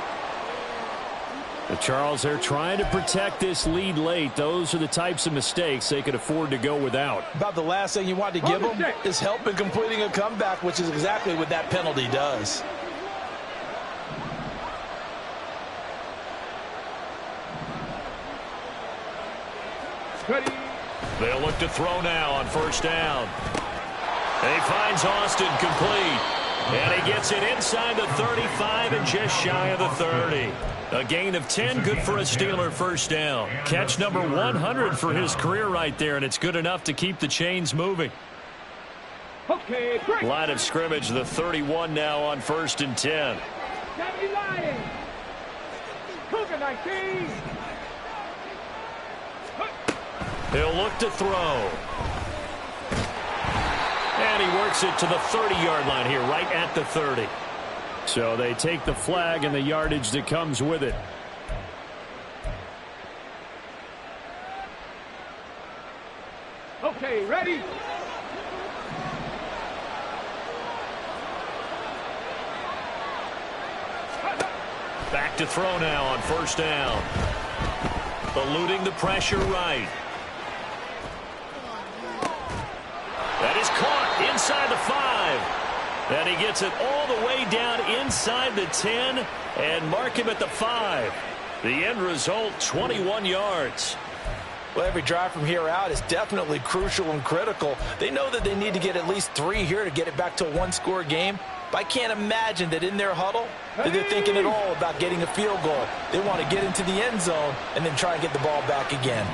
Charles, they're trying to protect this lead late. Those are the types of mistakes they could afford to go without. About the last thing you want to give them is help in completing a comeback, which is exactly what that penalty does. Ready. They'll look to throw now on first down. And he finds Austin complete. And he gets it inside the 35 and just shy of the 30. A gain of 10, good for a Steeler first down. Catch number 100 for his career right there, and it's good enough to keep the chains moving. Okay, break. Line of scrimmage, the 31 now on 1st and 10. 70 Lions. Cougar 19. He'll look to throw. And he works it to the 30-yard line here, right at the 30. So they take the flag and the yardage that comes with it. Okay, ready? Back to throw now on first down. Eluding the pressure right. That is caught inside the 5. And he gets it all the way down inside the 10 and mark him at the 5. The end result, 21 yards. Well, every drive from here out is definitely crucial and critical. They know that they need to get at least 3 here to get it back to a one-score game. But I can't imagine that in their huddle that they're thinking at all about getting a field goal. They want to get into the end zone and then try and get the ball back again.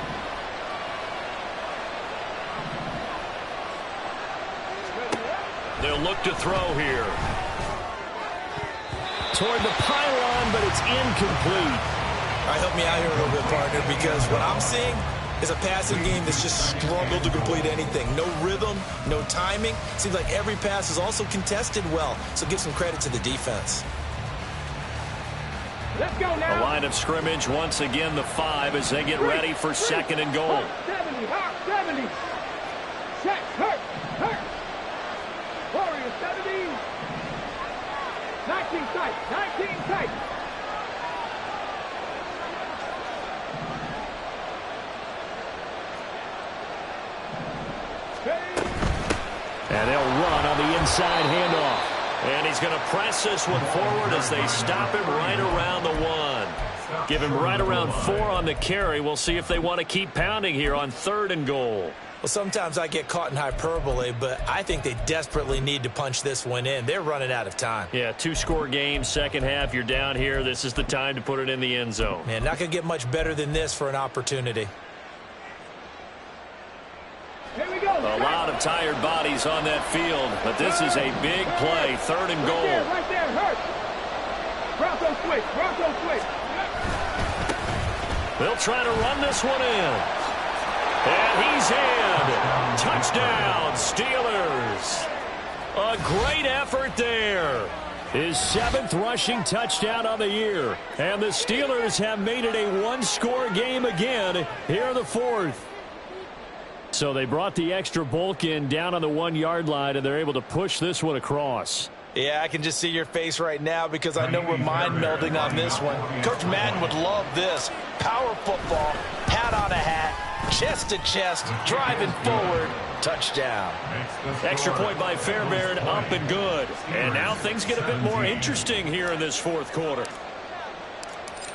They'll look to throw here. Toward the pylon, but it's incomplete. All right, help me out here a little bit, partner, because what I'm seeing is a passing game that's just struggled to complete anything. No rhythm, no timing. Seems like every pass is also contested well, so give some credit to the defense. Let's go now. A line of scrimmage, once again the 5 as they get ready for 2nd and goal. 70, hot 70. Check, hurt. Warrior 70. 19 tight, 19 tight. And they'll run on the inside handoff. And he's going to press this one forward as they stop him right around the 1. Give him right around 4 on the carry. We'll see if they want to keep pounding here on 3rd and goal. Well, sometimes I get caught in hyperbole, but I think they desperately need to punch this one in. They're running out of time. Yeah, 2-score game, second half. You're down here. This is the time to put it in the end zone. Man, not going to get much better than this for an opportunity. Here we go. A lot of tired bodies on that field, but this is a big play. 3rd and goal. Right there, hurt. Bronco switch. They'll try to run this one in. And he's in. Touchdown, Steelers. A great effort there. His 7th rushing touchdown of the year. And the Steelers have made it a one-score game again here in the 4th. So they brought the extra bulk in down on the 1-yard line, and they're able to push this one across. Yeah, I can just see your face right now because I know we're mind-melding on this one. Coach Madden would love this. Power football, hat on a hat, chest to chest, driving forward, touchdown. Extra point by Fairbairn, up and good. And now things get a bit more interesting here in this 4th quarter.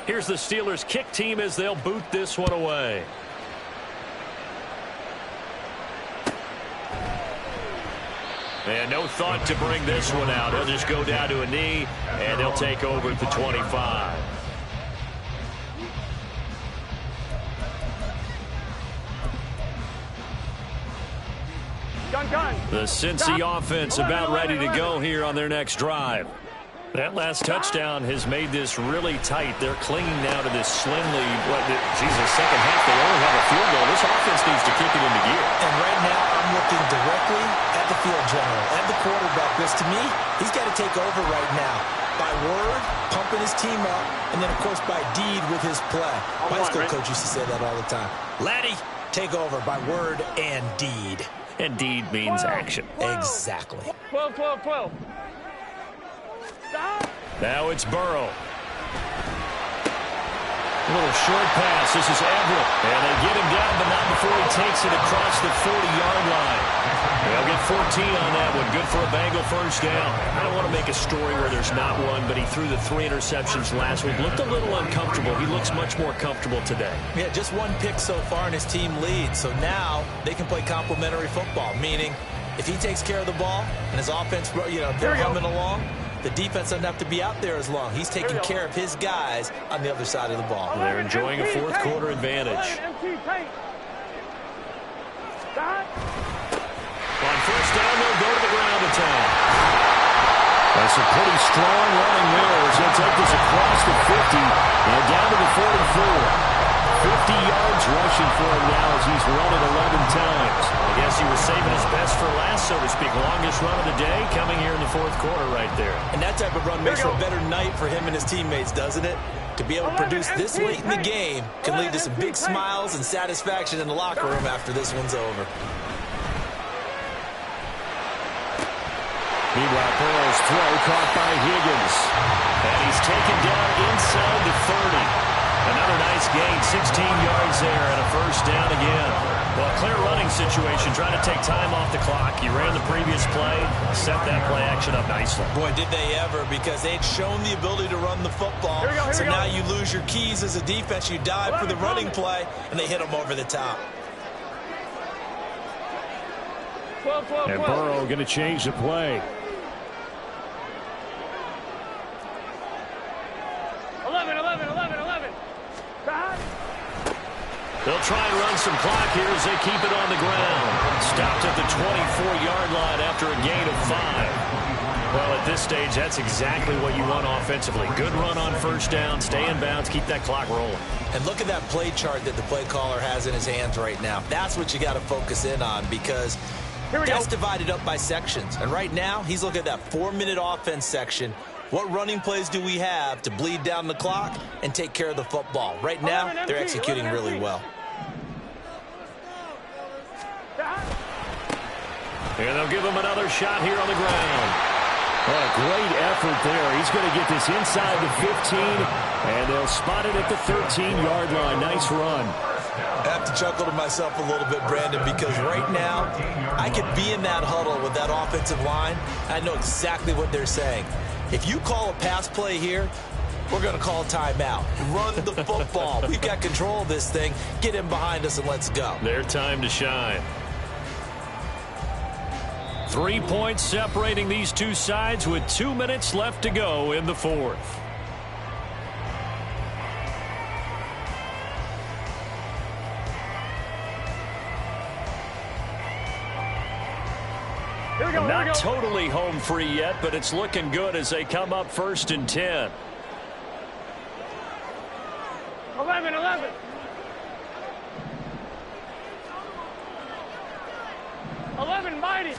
Here's the Steelers kick team as they'll boot this one away. And no thought to bring this one out. He'll just go down to a knee, and they'll take over at the 25. The Cincy offense about ready to go here on their next drive. That last touchdown has made this really tight. They're clinging now to this slimly, second half, they only have a field goal. This offense needs to kick it into gear. And right now, I'm looking directly at the field general and the quarterback, because to me, he's got to take over right now. By word, pumping his team up, and then, of course, by deed with his play. My school coach used to say that all the time. Laddie, take over by word and deed. And deed means action. Exactly. 12. Now it's Burrow. A little short pass. This is Everett. And they get him down, but not before he takes it across the 40-yard line. They'll get 14 on that one. Good for a Bengal first down. I don't want to make a story where there's not one, but he threw the 3 interceptions last week. Looked a little uncomfortable. He looks much more comfortable today. Yeah, just 1 pick so far, and his team leads. So now they can play complementary football, meaning if he takes care of the ball and his offense, they're humming along, the defense doesn't have to be out there as long. He's taking care of his guys on the other side of the ball. They're enjoying a fourth-quarter advantage. On first down, they'll go to the ground attack. That's a pretty strong running there as he'll take this across the 50 and down to the 44. 50 yards rushing for him now as he's run it 11 times. I guess he was saving his best for last, so to speak. Longest run of the day coming here in the fourth quarter right there. And that type of run makes for a better night for him and his teammates, doesn't it? To be able to produce this late in the game can lead to some big smiles and satisfaction in the locker room after this one's over. Meanwhile, Burrow's throw caught by Higgins. And he's taken down inside the 30. Another nice gain, 16 yards there, and a first down again. Well, clear running situation, trying to take time off the clock. He ran the previous play, set that play action up nicely. Boy, did they ever, because they'd shown the ability to run the football. So now you lose your keys as a defense. You dive for the running play, and they hit them over the top. And Burrow going to change the play. 11. They'll try and run some clock here as they keep it on the ground. Stopped at the 24-yard line after a gain of 5. Well, at this stage, that's exactly what you want offensively. Good run on first down, stay in bounds, keep that clock rolling. And look at that play chart that the play caller has in his hands right now. That's what you got to focus in on, because that's divided up by sections. And right now, he's looking at that 4-minute offense section. What running plays do we have to bleed down the clock and take care of the football? Right now, they're executing really well. And they'll give him another shot here on the ground. What a great effort there. He's going to get this inside the 15, and they'll spot it at the 13-yard line. Nice run. I have to chuckle to myself a little bit, Brandon, because right now I could be in that huddle with that offensive line. I know exactly what they're saying. If you call a pass play here, we're going to call timeout. Run the football. We've got control of this thing. Get him behind us and let's go. Their time to shine. 3 points separating these two sides with 2 minutes left to go in the fourth. Not totally home free yet, but it's looking good as they come up 1st and 10. 11. Mighty.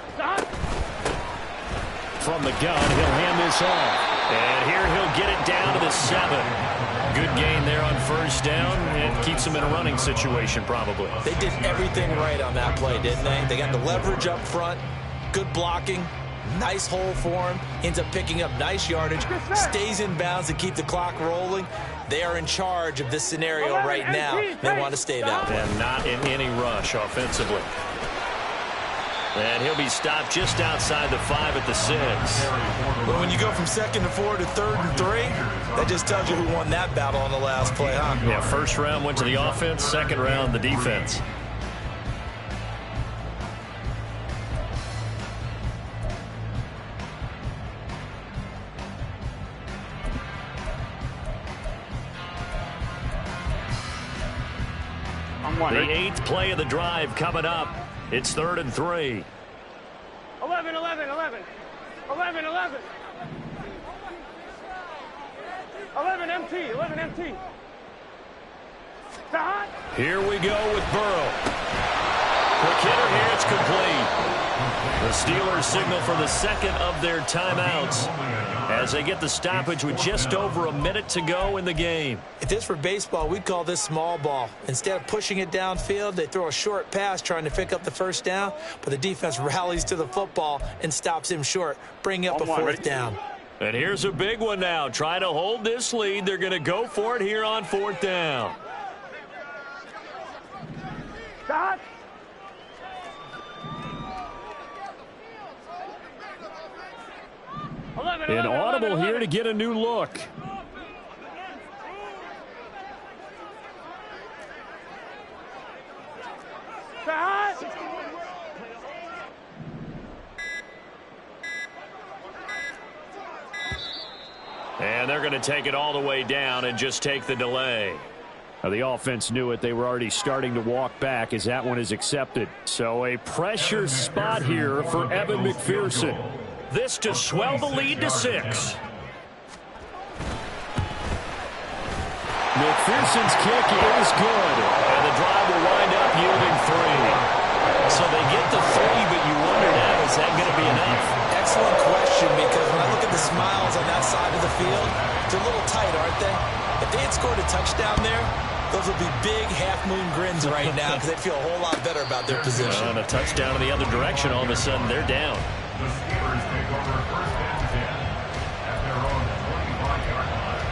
From the gun, he'll hand this off. And here he'll get it down to the 7. Good gain there on first down, and keeps him in a running situation probably. They did everything right on that play, didn't they? They got the leverage up front. Good blocking, nice hole for him, ends up picking up nice yardage, stays in bounds to keep the clock rolling. They are in charge of this scenario right now. They want to stay that way. And not in any rush offensively. And he'll be stopped just outside the 5 at the 6. But when you go from 2nd to 4 to 3rd and 3, that just tells you who won that battle on the last play, huh? Yeah, first round went to the offense, second round the defense. The 8th play of the drive coming up. It's 3rd and 3. 11. 11 MT. Here we go with Burrow. Quick hitter here, it's complete. The Steelers signal for the second of their timeouts as they get the stoppage with just over a minute to go in the game. If this were baseball, we'd call this small ball. Instead of pushing it downfield, they throw a short pass trying to pick up the first down, but the defense rallies to the football and stops him short, bringing up a 4th down. And here's a big one now. Trying to hold this lead. They're going to go for it here on 4th down. Stop. An audible here to get a new look. And they're going to take it all the way down and just take the delay. Now, the offense knew it. They were already starting to walk back as that one is accepted. So a pressure spot here for Evan McPherson. This to swell the lead to 6. McPherson's kick is good. And the drive will wind up yielding 3. So they get the 3, but you wonder now, is that going to be enough? Excellent question, because when I look at the smiles on that side of the field, they're a little tight, aren't they? If they had scored a touchdown there, those would be big half-moon grins right now because they'd feel a whole lot better about their position. And a touchdown in the other direction, all of a sudden they're down. The Steelers take over 1st and 10 at their own 25-yard line.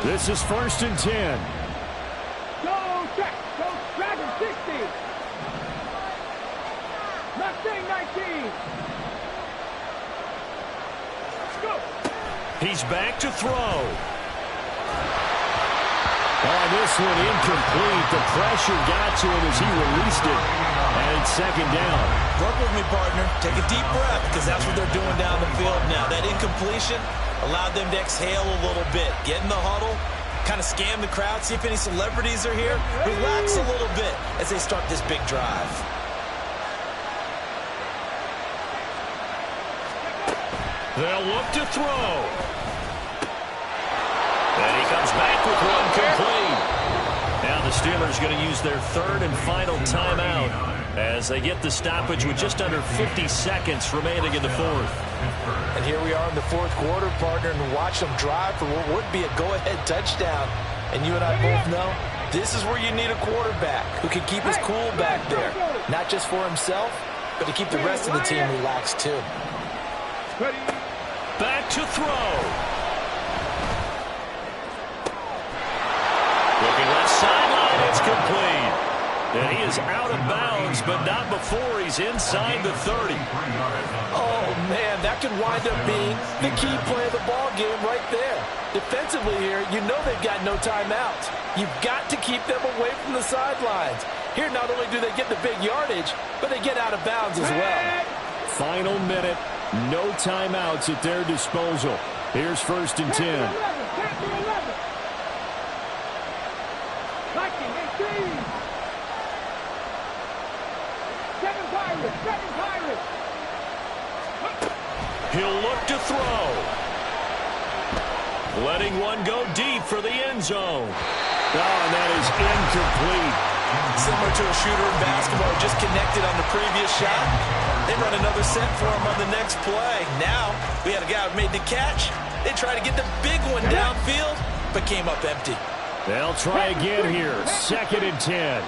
This is 1st and 10. Go check. Go Dragon 60. Mustang 19. Go. He's back to throw. Oh, this one incomplete. The pressure got to him as he released it. And it's 2nd down. Work with me, partner. Take a deep breath, because that's what they're doing down the field now. That incompletion allowed them to exhale a little bit. Get in the huddle, kind of scan the crowd, see if any celebrities are here. Relax a little bit as they start this big drive. They'll look to throw. And he comes back with one complete. Now the Steelers going to use their 3rd and final timeout as they get the stoppage with just under 50 seconds remaining in the 4th. And here we are in the 4th quarter, partner, and watch them drive for what would be a go-ahead touchdown. And you and I both know this is where you need a quarterback who can keep his cool back there. Not just for himself, but to keep the rest of the team relaxed too. Back to throw. Looking left sideline, it's complete. And he is out of bounds, but not before he's inside the 30. Oh, man, that could wind up being the key play of the ball game right there. Defensively here, you know they've got no timeouts. You've got to keep them away from the sidelines. Here, not only do they get the big yardage, but they get out of bounds as well. Final minute, no timeouts at their disposal. Here's 1st and 10. He'll look to throw. Letting one go deep for the end zone. Oh, and that is incomplete. Similar to a shooter in basketball, just connected on the previous shot. They run another set for him on the next play. Now, we had a guy who made the catch. They try to get the big one downfield, but came up empty. They'll try again here. 2nd and 10.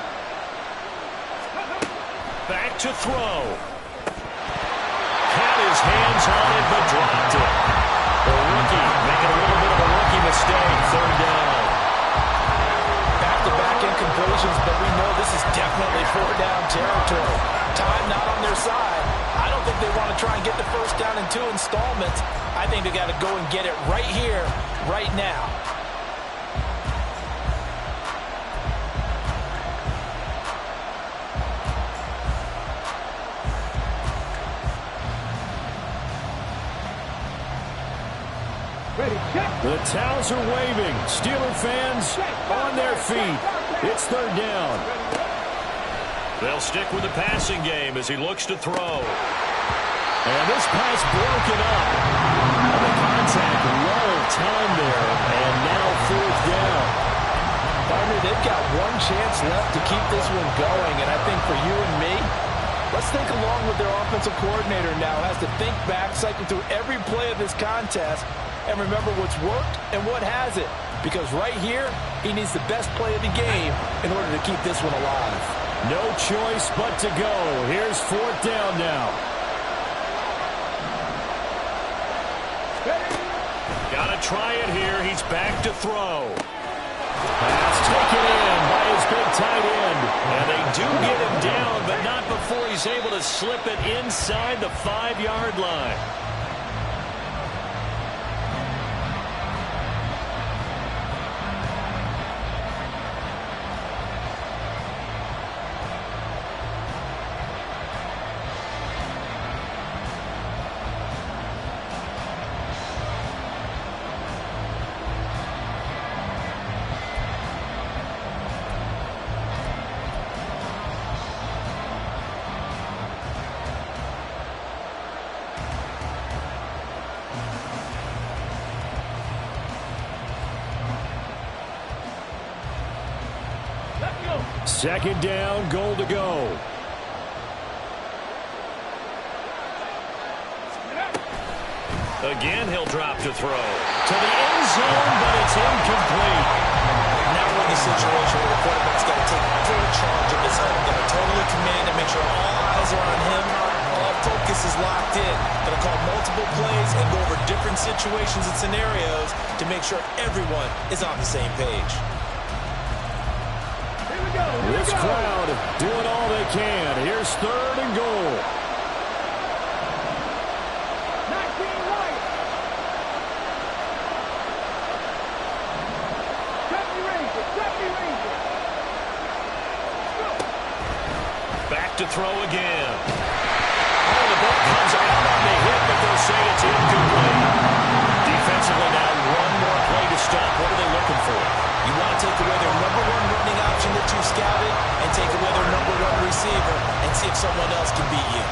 Back to throw. Had his hands on it, but dropped it. The rookie making a little bit of a rookie mistake. 3rd down. Back-to-back incompletions, but we know this is definitely 4th-down territory. Time not on their side. I don't think they want to try and get the 1st down in 2 installments. I think they got to go and get it right here, right now. The towels are waving. Steeler fans on their feet. It's 3rd down. They'll stick with the passing game as he looks to throw. And this pass broken up. The contact low time there. And now 4th down. Partner, they've got one chance left to keep this one going. And I think for you and me, let's must think along with their offensive coordinator now, has to think back, cycle through every play of this contest, and remember what's worked and what hasn't. Because right here, he needs the best play of the game in order to keep this one alive. No choice but to go. Here's 4th down now. Got to try it here. He's back to throw. Pass taken in by his big tight end. And they do get him down, but not before he's able to slip it inside the 5-yard line. Second down, goal to go. Again, he'll drop to throw. To the end zone, but it's incomplete. Now we're in the situation where the quarterback's got to take full charge of his own. Going to totally command and make sure all eyes are on him. All focus is locked in. Going to call multiple plays and go over different situations and scenarios to make sure everyone is on the same page. This crowd doing all they can. Here's 3rd and goal. 19 right. 70 Rangers. 70 Rangers. Back to throw again. Oh, the ball comes out on the hit, but they'll say it's incomplete. Defensively now, one more play to stop. What are they looking for? You want to take away their number one running option that you scouted and take away their number one receiver and see if someone else can beat you.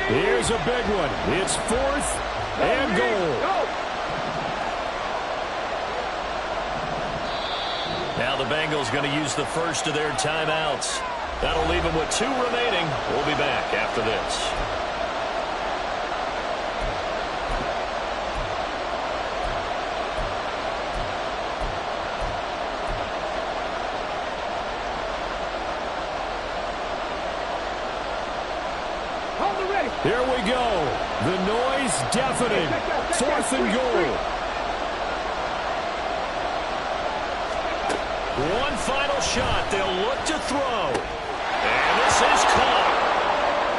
Here's a big one. It's 4th and goal. Now the Bengals going to use the first of their timeouts. That'll leave them with 2 remaining. We'll be back after this. Here we go. The noise deafening. 4th and goal. One final shot. They'll look to throw. And this is caught.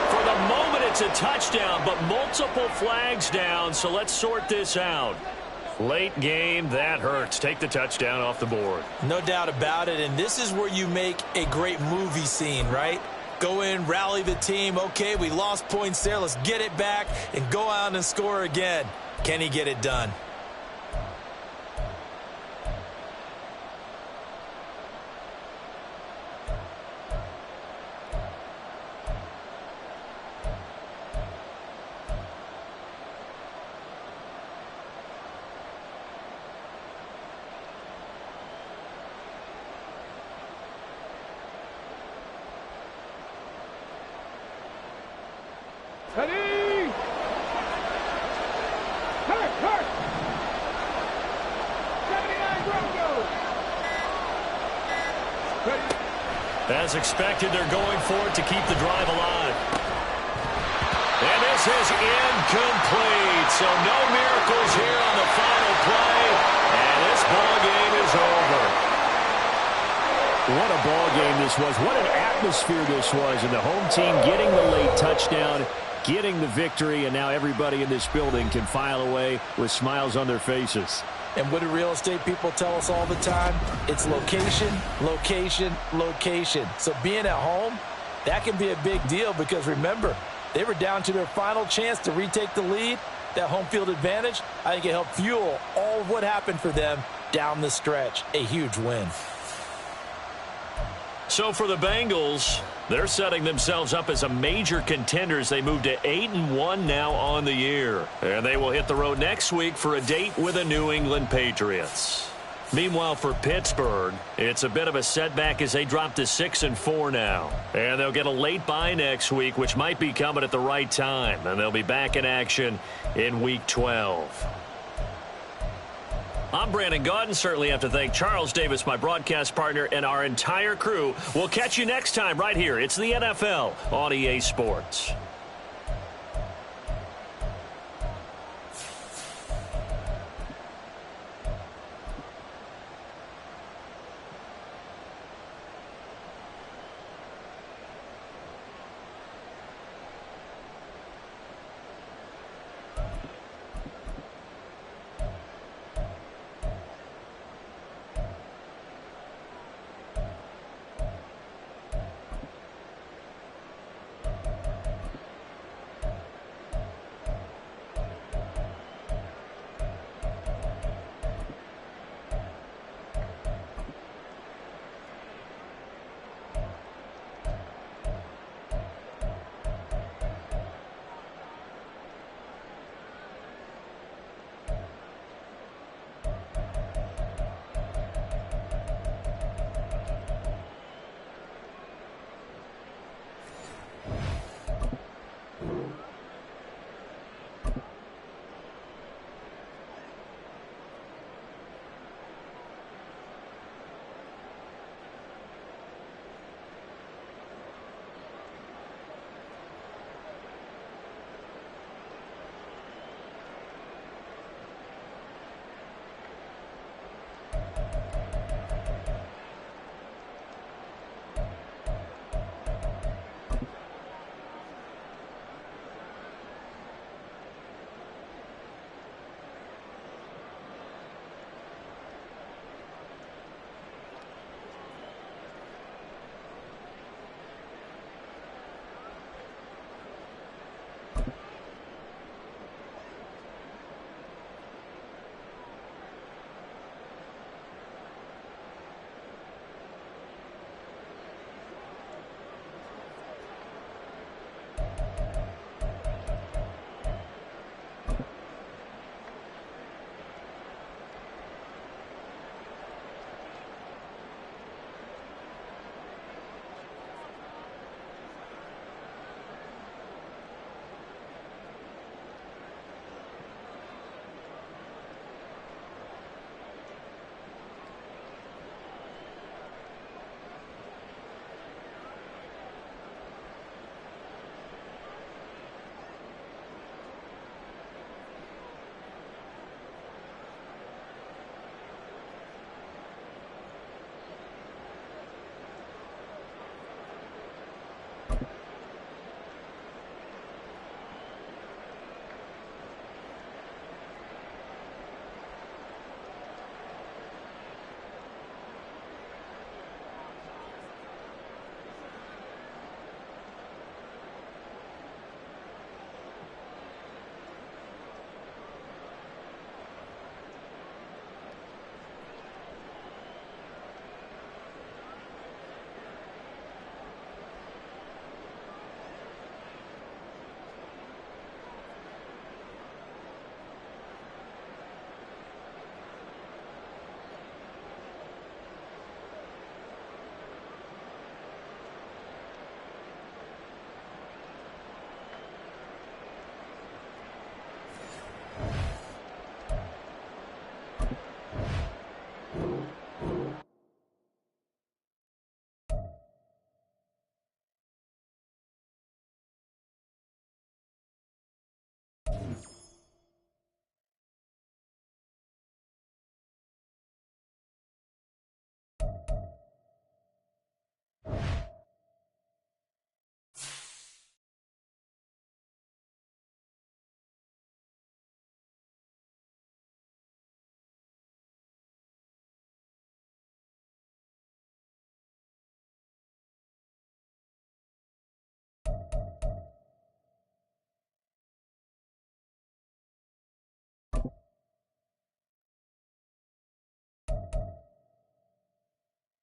For the moment, it's a touchdown, but multiple flags down, so let's sort this out. Late game, that hurts. Take the touchdown off the board. No doubt about it, and this is where you make a great movie scene, right? Go in, rally the team. Okay, we lost points there. Let's get it back and go out and score again. Can he get it done? Ready! Hurt! 79 Broncos! Ready! As expected, they're going for it to keep the drive alive. And this is incomplete. So no miracles here on the final play. And this ball game is over. What a ball game this was. What an atmosphere this was. And the home team getting the late touchdown, getting the victory, and now everybody in this building can file away with smiles on their faces. And what do real estate people tell us all the time? It's location, location, location. So being at home, that can be a big deal because remember, they were down to their final chance to retake the lead. That home field advantage, I think it helped fuel all of what happened for them down the stretch. A huge win. So for the Bengals, they're setting themselves up as a major contender as they move to 8-1 now on the year. And they will hit the road next week for a date with the New England Patriots. Meanwhile, for Pittsburgh, it's a bit of a setback as they drop to 6-4 now. And they'll get a late bye next week, which might be coming at the right time. And they'll be back in action in Week 12. I'm Brandon Gaudin. Certainly have to thank Charles Davis, my broadcast partner, and our entire crew. We'll catch you next time right here. It's the NFL on EA Sports.